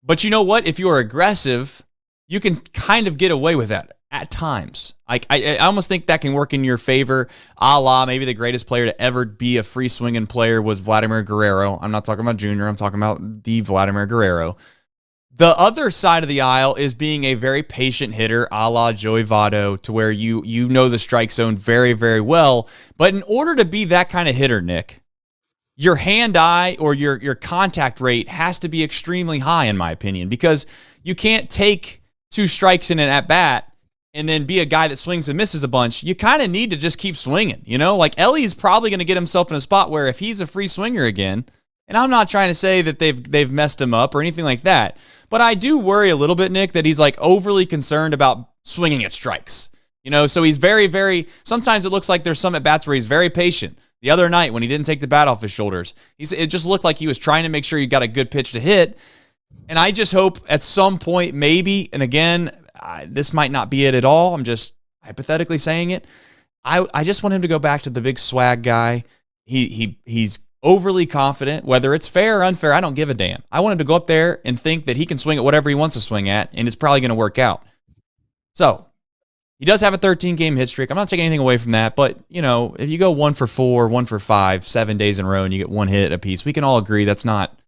But you know what? If you're aggressive, you can kind of get away with that at times. I almost think that can work in your favor, a la maybe the greatest player to ever be a free swinging player was Vladimir Guerrero. I'm not talking about Junior. I'm talking about the Vladimir Guerrero. The other side of the aisle is being a very patient hitter, a la Joey Votto, to where you know the strike zone very, very well. But in order to be that kind of hitter, Nick, your hand-eye or your contact rate has to be extremely high, in my opinion, because you can't take 2 strikes in an at-bat and then be a guy that swings and misses a bunch. You kind of need to just keep swinging, Like Ellie's probably going to get himself in a spot where if he's a free swinger again, and I'm not trying to say that they've messed him up or anything like that, but I do worry a little bit, Nick, that he's like overly concerned about swinging at strikes. So he's very, very, sometimes it looks like there's some at-bats where he's very patient. The other night when he didn't take the bat off his shoulders, it just looked like he was trying to make sure he got a good pitch to hit. And I just hope at some point, maybe, and again, this might not be it at all, I'm just hypothetically saying it, I just want him to go back to the big swag guy. He's overly confident, whether it's fair or unfair, I don't give a damn. I want him to go up there and think that he can swing at whatever he wants to swing at, and it's probably going to work out. So, he does have a 13-game hit streak. I'm not taking anything away from that, but, if you go 1 for 4, 1 for 5, 7 days in a row, and you get 1 hit apiece, we can all agree that's not,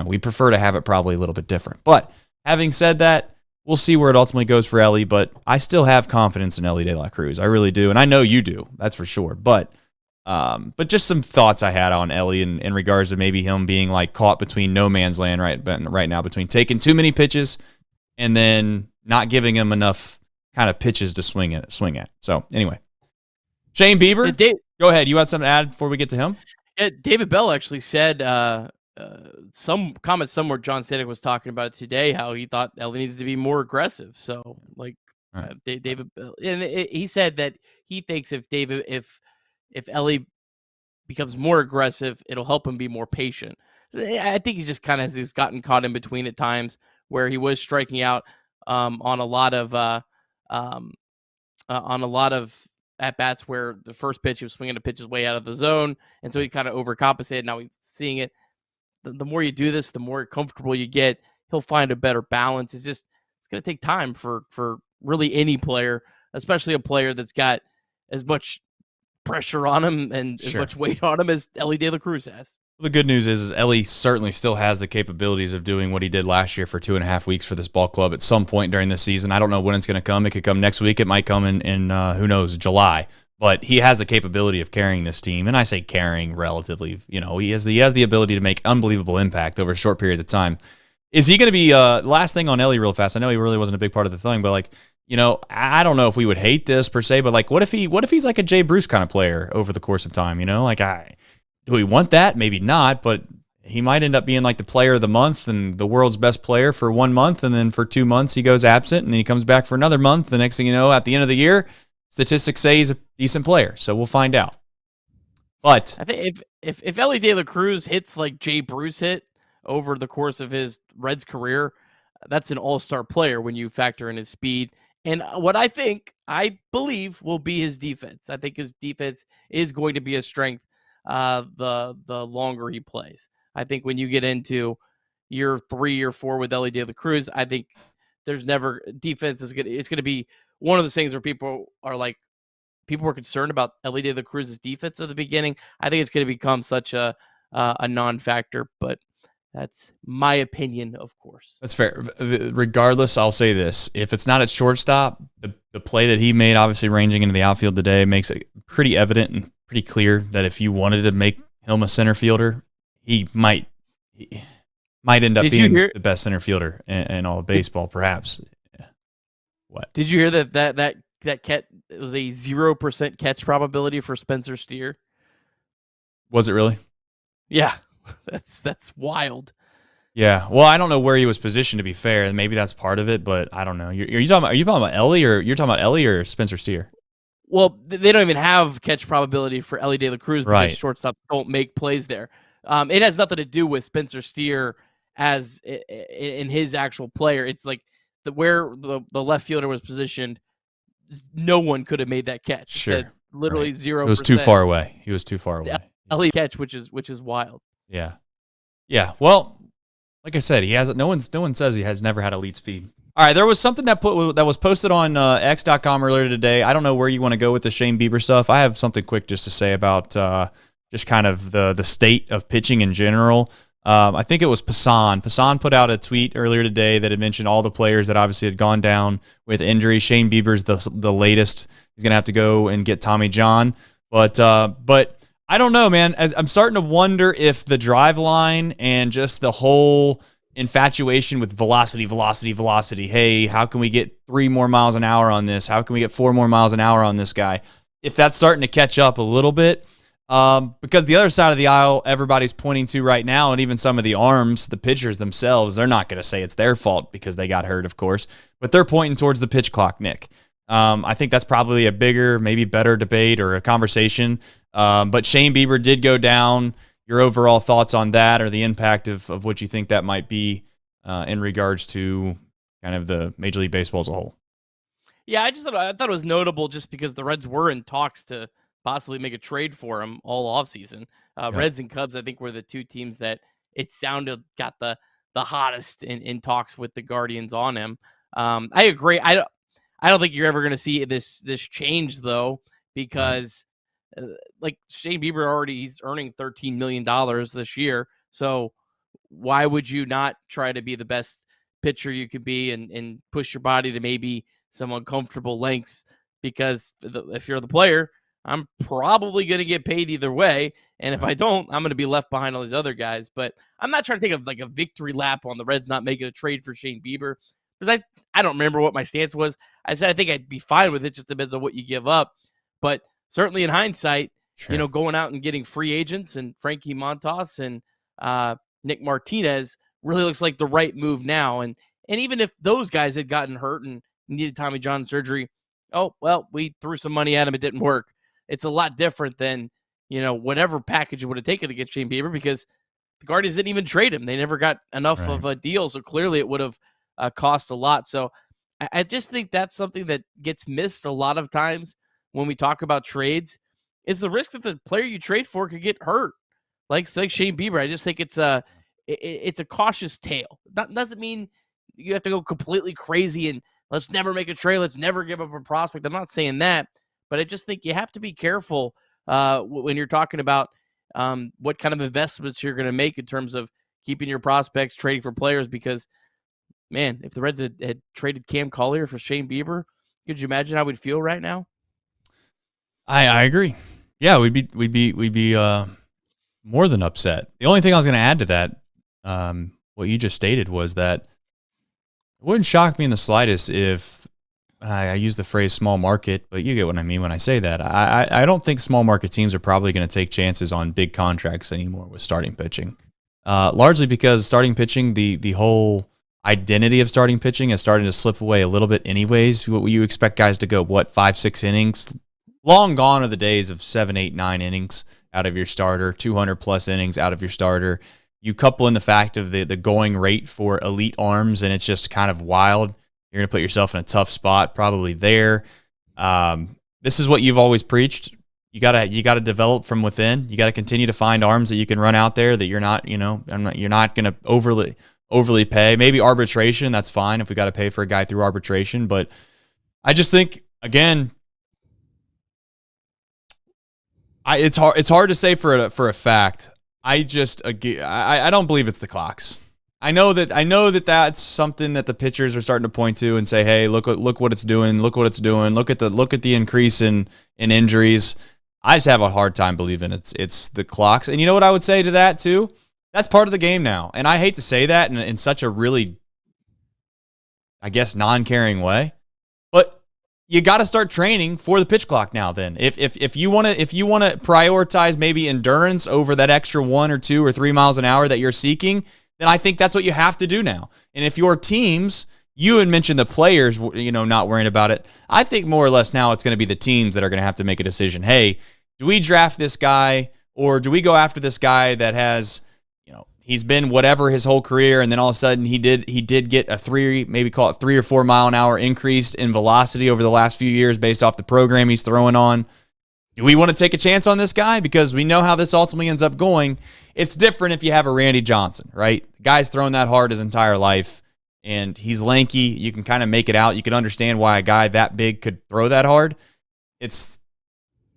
we prefer to have it probably a little bit different. But having said that, we'll see where it ultimately goes for Ellie, but I still have confidence in Ellie De La Cruz. I really do, and I know you do, that's for sure. But just some thoughts I had on Ellie in regards to maybe him being like caught between no man's land right now, between taking too many pitches and then not giving him enough kind of pitches to swing at. So anyway, Shane Bieber, go ahead. You had something to add before we get to him?
Yeah, David Bell actually said some comments somewhere. John Stanek was talking about today how he thought Ellie needs to be more aggressive. So David Bell, and he said that he thinks if Ellie becomes more aggressive, it'll help him be more patient. I think he just kind of has gotten caught in between at times where he was striking out on a lot of at bats where the first pitch he was swinging the pitches way out of the zone, and so he kind of overcompensated. Now he's seeing it. The more you do this, the more comfortable you get. He'll find a better balance. It's going to take time for really any player, especially a player that's got as much pressure on him and as much weight on him as Elly De La Cruz has.
Well, the good news is Elly certainly still has the capabilities of doing what he did last year for 2.5 weeks for this ball club at some point during this season. I don't know when it's going to come. It could come next week. It might come in who knows, July. But he has the capability of carrying this team, and I say carrying relatively. He has the ability to make unbelievable impact over short periods of time. Is he going to be last thing on Elly real fast? I know he really wasn't a big part of the thing, but I don't know if we would hate this per se, but what if he's like a Jay Bruce kind of player over the course of time? Do we want that? Maybe not, but he might end up being like the player of the month and the world's best player for 1 month, and then for 2 months he goes absent, and he comes back for another month. The next thing you know, at the end of the year, statistics say he's a decent player, so we'll find out. But
I think if Elly De La Cruz hits like Jay Bruce hit over the course of his Reds career, that's an all-star player when you factor in his speed. And what I believe will be his defense. I think his defense is going to be a strength the longer he plays. I think when you get into year 3, year 4 with Elly De La Cruz, I think there's never defense is gonna. It's going to be one of those things where people were concerned about Elly De La Cruz's defense at the beginning. I think it's going to become such a non-factor, but that's my opinion, of course.
That's fair. Regardless, I'll say this. If it's not at shortstop, the play that he made, obviously ranging into the outfield today, makes it pretty evident and pretty clear that if you wanted to make him a center fielder, he might end up being the best center fielder in all of baseball, perhaps. Yeah. What?
Did you hear that catch, it was a 0% catch probability for Spencer Steer? Was
it really?
Yeah. That's wild.
Yeah. Well, I don't know where he was positioned, to be fair, and maybe that's part of it, but I don't know. Are you talking about Elly, or you're talking about Elly or Spencer Steer?
Well, they don't even have catch probability for Elly De La Cruz because
right.
Shortstops don't make plays there. It has nothing to do with Spencer Steer as in his actual player. It's like where the left fielder was positioned, no one could have made that catch.
Sure.
Literally 0%.
It was too far away. He was too far away.
Elly catch, which is wild.
Yeah. Yeah. Well, like I said, he has no one says he has never had elite speed. All right, there was something that was posted on X.com earlier today. I don't know where you want to go with the Shane Bieber stuff. I have something quick just to say about just kind of the state of pitching in general. I think it was Passan. Passan put out a tweet earlier today that had mentioned all the players that obviously had gone down with injury. Shane Bieber's the latest. He's going to have to go and get Tommy John. But I don't know, man. I'm starting to wonder if the drive line and just the whole infatuation with velocity. Hey, how can we get 3 more miles an hour on this? How can we get 4 more miles an hour on this guy? If that's starting to catch up a little bit, because the other side of the aisle, everybody's pointing to right now, and even some of the arms, the pitchers themselves, they're not going to say it's their fault because they got hurt, of course, but they're pointing towards the pitch clock, Nick. I think that's probably a bigger, maybe better debate or a conversation. But Shane Bieber did go down. Your overall thoughts on that, or the impact of what you think that might be in regards to kind of the Major League Baseball as a whole?
Yeah, I thought it was notable just because the Reds were in talks to possibly make a trade for him all offseason. Reds and Cubs, I think, were the 2 teams that it sounded got the hottest in talks with the Guardians on him. I agree. I don't think you're ever going to see this change, though, because like Shane Bieber he's earning $13 million this year. So why would you not try to be the best pitcher you could be and push your body to maybe some uncomfortable lengths? Because if you're the player, I'm probably going to get paid either way. And if I don't, I'm going to be left behind all these other guys. But I'm not trying to take a victory lap on the Reds not making a trade for Shane Bieber, because I don't remember what my stance was. I said I think I'd be fine with it. Just depends on what you give up. But certainly in hindsight, sure, going out and getting free agents and Frankie Montas and Nick Martinez really looks like the right move now. And even if those guys had gotten hurt and needed Tommy John surgery, oh, well, we threw some money at him. It didn't work. It's a lot different than, whatever package it would have taken to get Shane Bieber, because the Guardians didn't even trade him. They never got enough of a deal. So clearly it would have cost a lot. So I just think that's something that gets missed a lot of times when we talk about trades, is the risk that the player you trade for could get hurt. Like Shane Bieber, I just think it's a cautious tale. That doesn't mean you have to go completely crazy and let's never make a trade, let's never give up a prospect. I'm not saying that, but I just think you have to be careful when you're talking about what kind of investments you're going to make in terms of keeping your prospects, trading for players, because, man, if the Reds had traded Cam Collier for Shane Bieber, could you imagine how we'd feel right now?
I agree. Yeah, we'd be more than upset. The only thing I was going to add to that, what you just stated, was that it wouldn't shock me in the slightest if I use the phrase small market, but you get what I mean when I say that. I don't think small market teams are probably going to take chances on big contracts anymore with starting pitching, largely because starting pitching, the whole identity of starting pitching is starting to slip away a little bit anyways. You expect guys to go, 5-6 innings? Long gone are the days of 7, 8, 9 innings out of your starter, 200-plus innings out of your starter. You couple in the fact of the going rate for elite arms, and it's just kind of wild. You're going to put yourself in a tough spot probably there. This is what you've always preached. You gotta develop from within. You got to continue to find arms that you can run out there that you're not going to overly pay. Maybe arbitration, that's fine if we got to pay for a guy through arbitration. But I just think, again, it's hard to say for a fact. I don't believe it's the clocks. I know that that's something that the pitchers are starting to point to and say, hey, look what it's doing. Look what it's doing. Look at the increase in injuries. I just have a hard time believing it's the clocks. And you know what I would say to that too? That's part of the game now. And I hate to say that in such a really, I guess, non-caring way, but you got to start training for the pitch clock now. Then, if you want to prioritize maybe endurance over that extra 1 or 2 or 3 miles an hour that you're seeking, then I think that's what you have to do now. And if your teams, you had mentioned the players, not worrying about it. I think more or less now it's going to be the teams that are going to have to make a decision. Hey, do we draft this guy, or do we go after this guy that has, he's been whatever his whole career, and then all of a sudden he did get a 3 or 4 mile an hour increase in velocity over the last few years based off the program he's throwing on. Do we want to take a chance on this guy? Because we know how this ultimately ends up going. It's different if you have a Randy Johnson, right? The guy's thrown that hard his entire life, and he's lanky. You can kind of make it out. You can understand why a guy that big could throw that hard. It's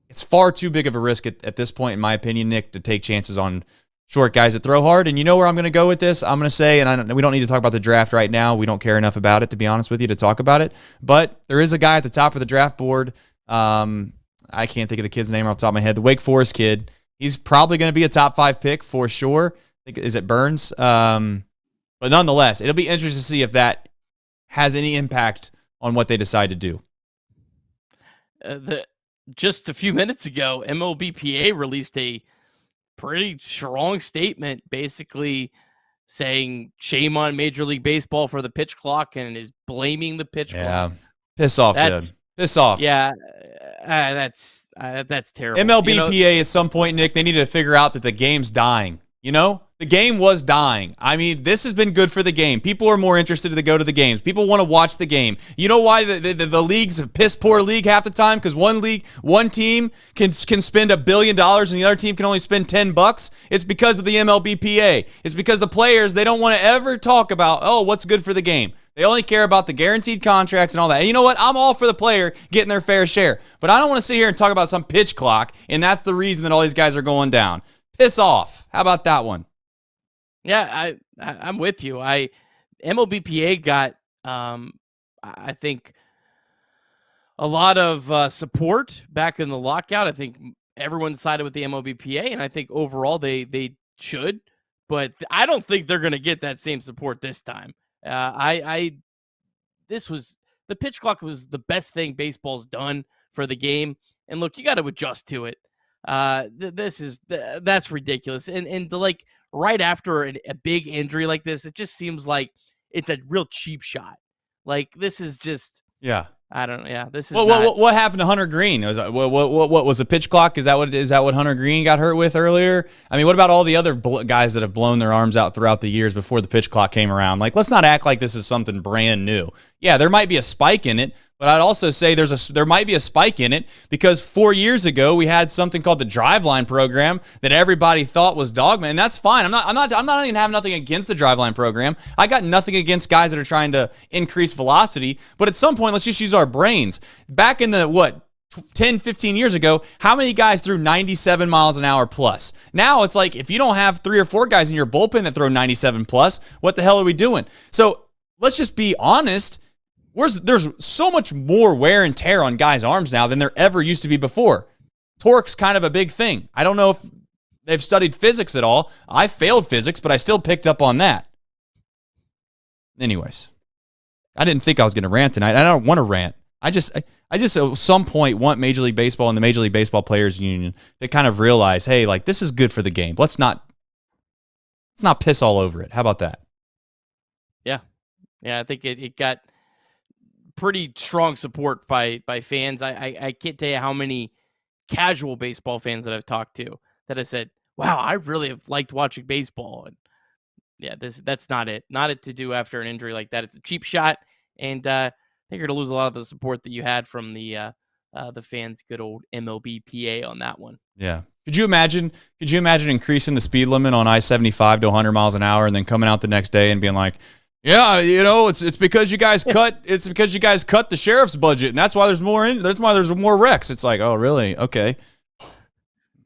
far too big of a risk at this point, in my opinion, Nick, to take chances on short guys that throw hard. And you know where I'm going to go with this? I'm going to say, and we don't need to talk about the draft right now. We don't care enough about it, to be honest with you, to talk about it. But there is a guy at the top of the draft board. I can't think of the kid's name off the top of my head. The Wake Forest kid. He's probably going to be a top 5 pick for sure. Is it Burns? But nonetheless, it'll be interesting to see if that has any impact on what they decide to do.
Just a few minutes ago, MLBPA released a pretty strong statement, basically saying shame on Major League Baseball for the pitch clock, and is blaming the pitch clock.
Piss off, dude. Piss off.
Yeah, that's terrible.
MLBPA at some point, Nick, they needed to figure out that the game's dying. The game was dying. I mean, this has been good for the game. People are more interested to go to the games. People want to watch the game. You know why the league's a piss-poor league half the time? Because one team can spend $1 billion and the other team can only spend $10. It's because of the MLBPA. It's because the players, they don't want to ever talk about, what's good for the game. They only care about the guaranteed contracts and all that. And you know what? I'm all for the player getting their fair share. But I don't want to sit here and talk about some pitch clock, and that's the reason that all these guys are going down. Piss off. How about that one?
Yeah, I'm with you. MLBPA got, I think, a lot of support back in the lockout. I think everyone sided with the MLBPA, and I think overall they should. But I don't think they're going to get that same support this time. The pitch clock was the best thing baseball's done for the game. And look, you got to adjust to it. That's ridiculous. And right after a big injury like this, it just seems like it's a real cheap shot. Like, this is just, I don't know. Yeah, this is.
What happened to Hunter Green? What was the pitch clock? Is that what Hunter Green got hurt with earlier? I mean, what about all the other guys that have blown their arms out throughout the years before the pitch clock came around? Like, let's not act like this is something brand new. Yeah, there might be a spike in it, but I'd also say there might be a spike in it because 4 years ago we had something called the Driveline program that everybody thought was dogma, and that's fine. I'm not even having nothing against the Driveline program. I got nothing against guys that are trying to increase velocity, but at some point, let's just use our brains. Back in the 10, 15 years ago, how many guys threw 97 miles an hour plus? Now it's like if you don't have 3 or 4 guys in your bullpen that throw 97 plus, what the hell are we doing? So let's just be honest. There's so much more wear and tear on guys' arms now than there ever used to be before. Torque's kind of a big thing. I don't know if they've studied physics at all. I failed physics, but I still picked up on that. Anyways, I didn't think I was going to rant tonight. I don't want to rant. I just at some point want Major League Baseball and the Major League Baseball Players Union to kind of realize, hey, like this is good for the game. Let's not piss all over it. How about that?
Yeah, I think it got pretty strong support by fans. I can't tell you how many casual baseball fans that I've talked to that have said, wow, I really have liked watching baseball. And yeah, that's not it. Not it to do after an injury like that. It's a cheap shot, and I think you're going to lose a lot of the support that you had from the fans, good old MLBPA on that one.
Yeah. Could you imagine increasing the speed limit on I-75 to 100 miles an hour and then coming out the next day and being like, yeah, it's because you guys cut the sheriff's budget, and that's why there's more wrecks. It's like, oh, really? Okay.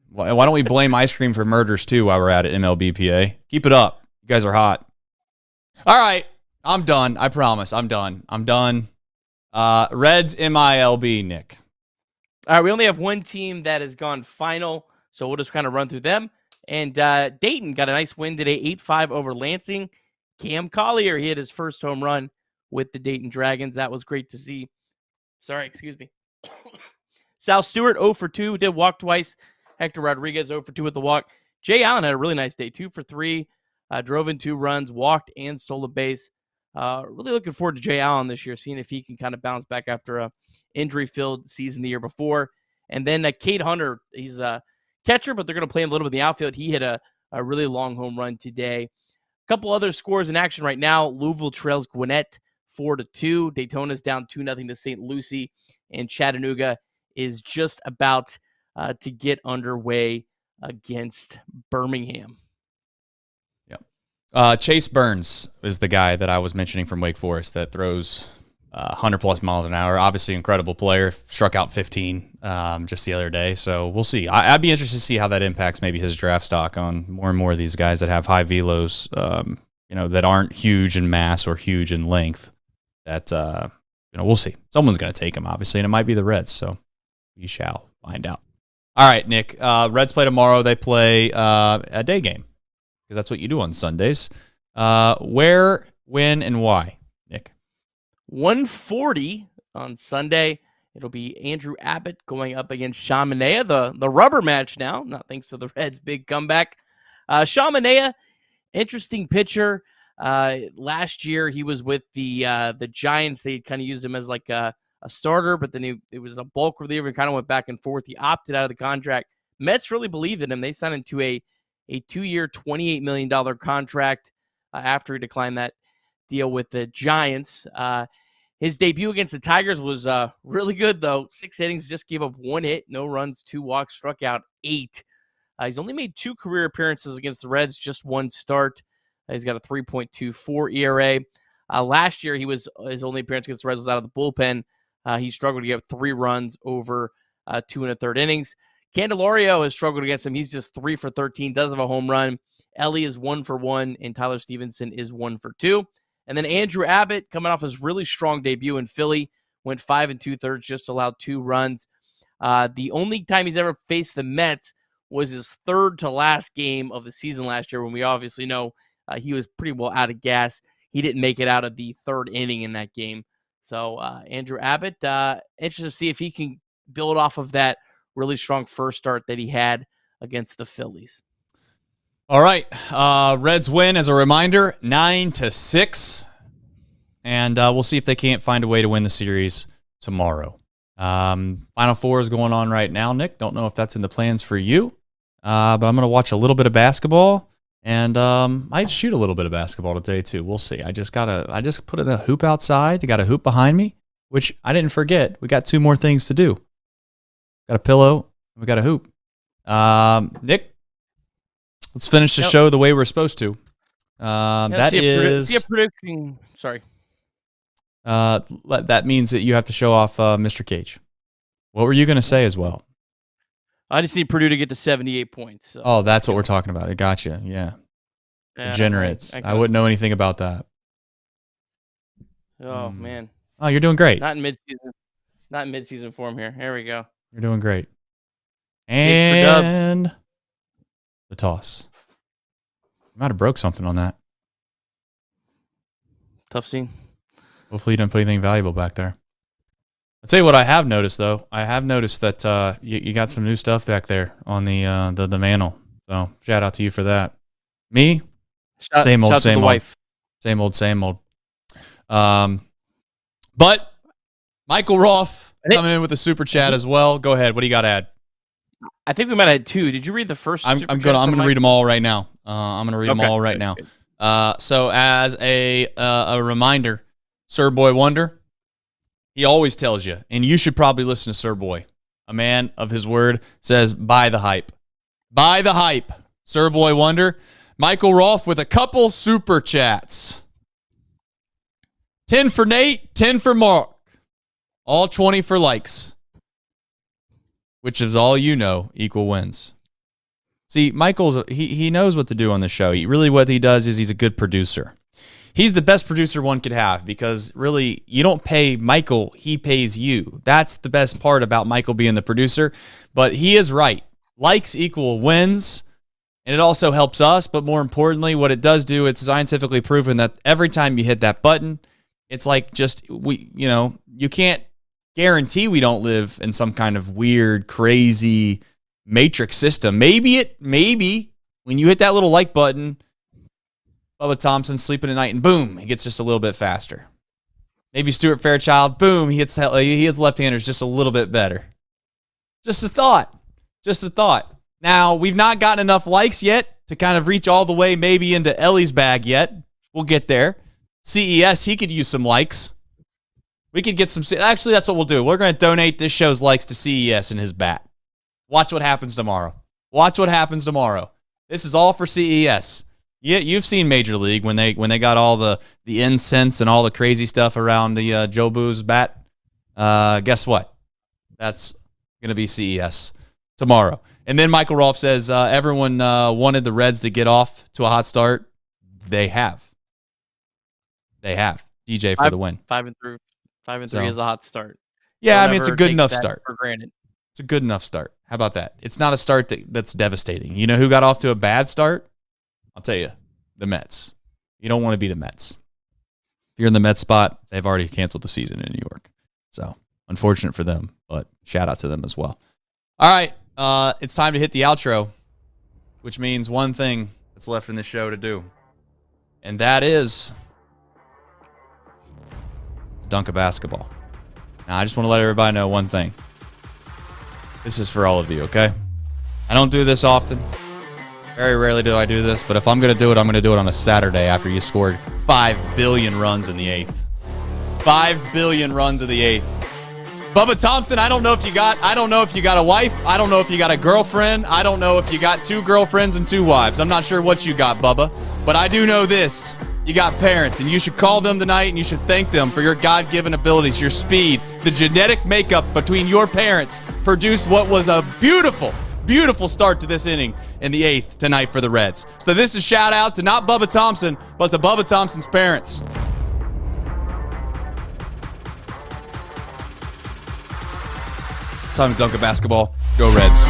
Why don't we blame ice cream for murders too while we're at it, MLBPA? Keep it up. You guys are hot. All right, I'm done. I promise, I'm done. Reds MILB, Nick.
All right, we only have one team that has gone final, so we'll just kind of run through them. And Dayton got a nice win today, 8-5 over Lansing. Cam Collier, he hit his first home run with the Dayton Dragons. That was great to see. Sorry, excuse me. Sal Stewart, 0 for 2, did walk twice. Hector Rodriguez, 0 for 2 with the walk. Jay Allen had a really nice day, 2 for 3, drove in 2 runs, walked and stole a base. Really looking forward to Jay Allen this year, seeing if he can kind of bounce back after a injury-filled season the year before. And then Cade Hunter, he's a catcher, but they're going to play him a little bit in the outfield. He hit a really long home run today. Couple other scores in action right now. Louisville trails Gwinnett 4-2. Daytona's down 2-0 to St. Lucie. And Chattanooga is just about to get underway against Birmingham.
Yep. Chase Burns is the guy that I was mentioning from Wake Forest that throws 100-plus miles an hour. Obviously, incredible player. Struck out 15 just the other day. So we'll see. I'd be interested to see how that impacts maybe his draft stock on more and more of these guys that have high velos, that aren't huge in mass or huge in length. That, we'll see. Someone's going to take him, obviously, and it might be the Reds. So we shall find out. All right, Nick. Reds play tomorrow. They play a day game because that's what you do on Sundays. Where, when, and why, Nick?
1:40 on Sunday. It'll be Andrew Abbott going up against Chaminade, the rubber match now, not thanks to the Reds' big comeback. Chaminade, interesting pitcher. Last year he was with the Giants. They kind of used him as like a starter, but then it was a bulk reliever and kind of went back and forth. He opted out of the contract. Mets really believed in him. They signed him to a 2-year, $28 million contract after he declined that deal with the Giants. His debut against the Tigers was really good, though. 6 innings, just gave up 1 hit, no runs, 2 walks, struck out 8. He's only made 2 career appearances against the Reds, just 1 start. He's got a 3.24 ERA. Last year, his only appearance against the Reds was out of the bullpen. He struggled to get 3 runs over 2 1/3 innings. Candelario has struggled against him. He's just 3 for 13, does have a home run. Ellie is 1 for 1, and Tyler Stevenson is 1 for 2. And then Andrew Abbott, coming off his really strong debut in Philly, went 5 2/3, just allowed 2 runs. The only time he's ever faced the Mets was his 3rd to last game of the season last year, when we obviously know he was pretty well out of gas. He didn't make it out of the 3rd inning in that game. So Andrew Abbott, interested to see if he can build off of that really strong first start that he had against the Phillies.
All right. Reds win, as a reminder, 9-6. And we'll see if they can't find a way to win the series tomorrow. Final Four is going on right now, Nick. Don't know if that's in the plans for you. But I'm going to watch a little bit of basketball. And I'd shoot a little bit of basketball today too. We'll see. I just put in a hoop outside. I got a hoop behind me, which I didn't forget. We got 2 more things to do. Got a pillow. And we got a hoop. Nick, let's finish the show the way we're supposed to. That means that you have to show off Mr. Cage. What were you going to say as well?
I just need Purdue to get to 78 points. So.
Oh, that's what we're talking about. I gotcha. Yeah. Degenerates. I wouldn't know anything about that.
Oh, man.
Oh, you're doing great.
Not in mid-season form here. There we go.
You're doing great. And the toss. I might have broke something on that.
Tough scene.
Hopefully you didn't put anything valuable back there. I'll tell you what I have noticed, though. I have noticed that you got some new stuff back there on the mantle. So shout out to you for that. Me? Same old.
Wife.
Same old. But Michael Roth coming in with a super chat as well. Go ahead. What do you got to add?
I think we might have had 2. Did you read the first?
I'm gonna read them all right now. So as a reminder, Sir Boy Wonder, he always tells you, and you should probably listen to Sir Boy, a man of his word, says buy the hype. Buy the hype. Sir Boy Wonder. Michael Rolfe with a couple super chats. 10 for Nate, 10 for Mark. All 20 for likes. Which is all you know, equal wins. See, Michael's he knows what to do on the show. What he does is he's a good producer. He's the best producer one could have because really you don't pay Michael, he pays you. That's the best part about Michael being the producer. But he is right. Likes equal wins. And it also helps us, but more importantly, what it does do, it's scientifically proven that every time you hit that button, it's like you can't guarantee we don't live in some kind of weird, crazy matrix system. Maybe when you hit that little like button, Bubba Thompson sleeping at night and boom, he gets just a little bit faster. Maybe Stuart Fairchild, boom, he hits left-handers just a little bit better. Just a thought. Now, we've not gotten enough likes yet to kind of reach all the way maybe into Ellie's bag yet. We'll get there. CES, he could use some likes. We could get some... Actually, that's what we'll do. We're going to donate this show's likes to CES in his bat. Watch what happens tomorrow. This is all for CES. Yeah, you've seen Major League when they got all the incense and all the crazy stuff around the Joe Boo's bat. Guess what? That's going to be CES tomorrow. And then Michael Rolfe says everyone wanted the Reds to get off to a hot start. They have. DJ for the win.
5-3 is a hot start.
Yeah, I mean, it's a good enough start.
For granted.
It's a good enough start. How about that? It's not a start that's devastating. You know who got off to a bad start? I'll tell you, the Mets. You don't want to be the Mets. If you're in the Mets spot, they've already canceled the season in New York. So, unfortunate for them, but shout out to them as well. All right, it's time to hit the outro, which means one thing that's left in this show to do, and that is dunk a basketball. Now, I just want to let everybody know one thing. This is for all of you, okay? I don't do this often. Very rarely do I do this, but if I'm going to do it, I'm going to do it on a Saturday after you scored 5 billion runs in the 8th. 5 billion runs in the 8th. Bubba Thompson, I don't know if you got a wife. I don't know if you got a girlfriend. I don't know if you got 2 girlfriends and 2 wives. I'm not sure what you got, Bubba. But I do know this. You got parents, and you should call them tonight, and you should thank them for your God-given abilities, your speed. The genetic makeup between your parents produced what was a beautiful, beautiful start to this inning in the 8th tonight for the Reds. So this is shout out to not Bubba Thompson, but to Bubba Thompson's parents. It's time to dunk a basketball. Go Reds.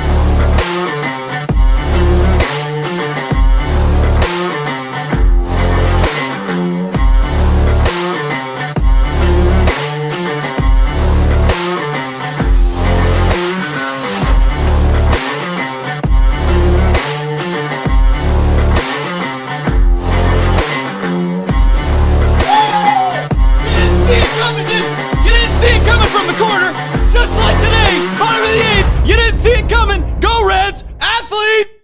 Just like today, bottom of the 8th, you didn't see it coming. Go Reds, athlete!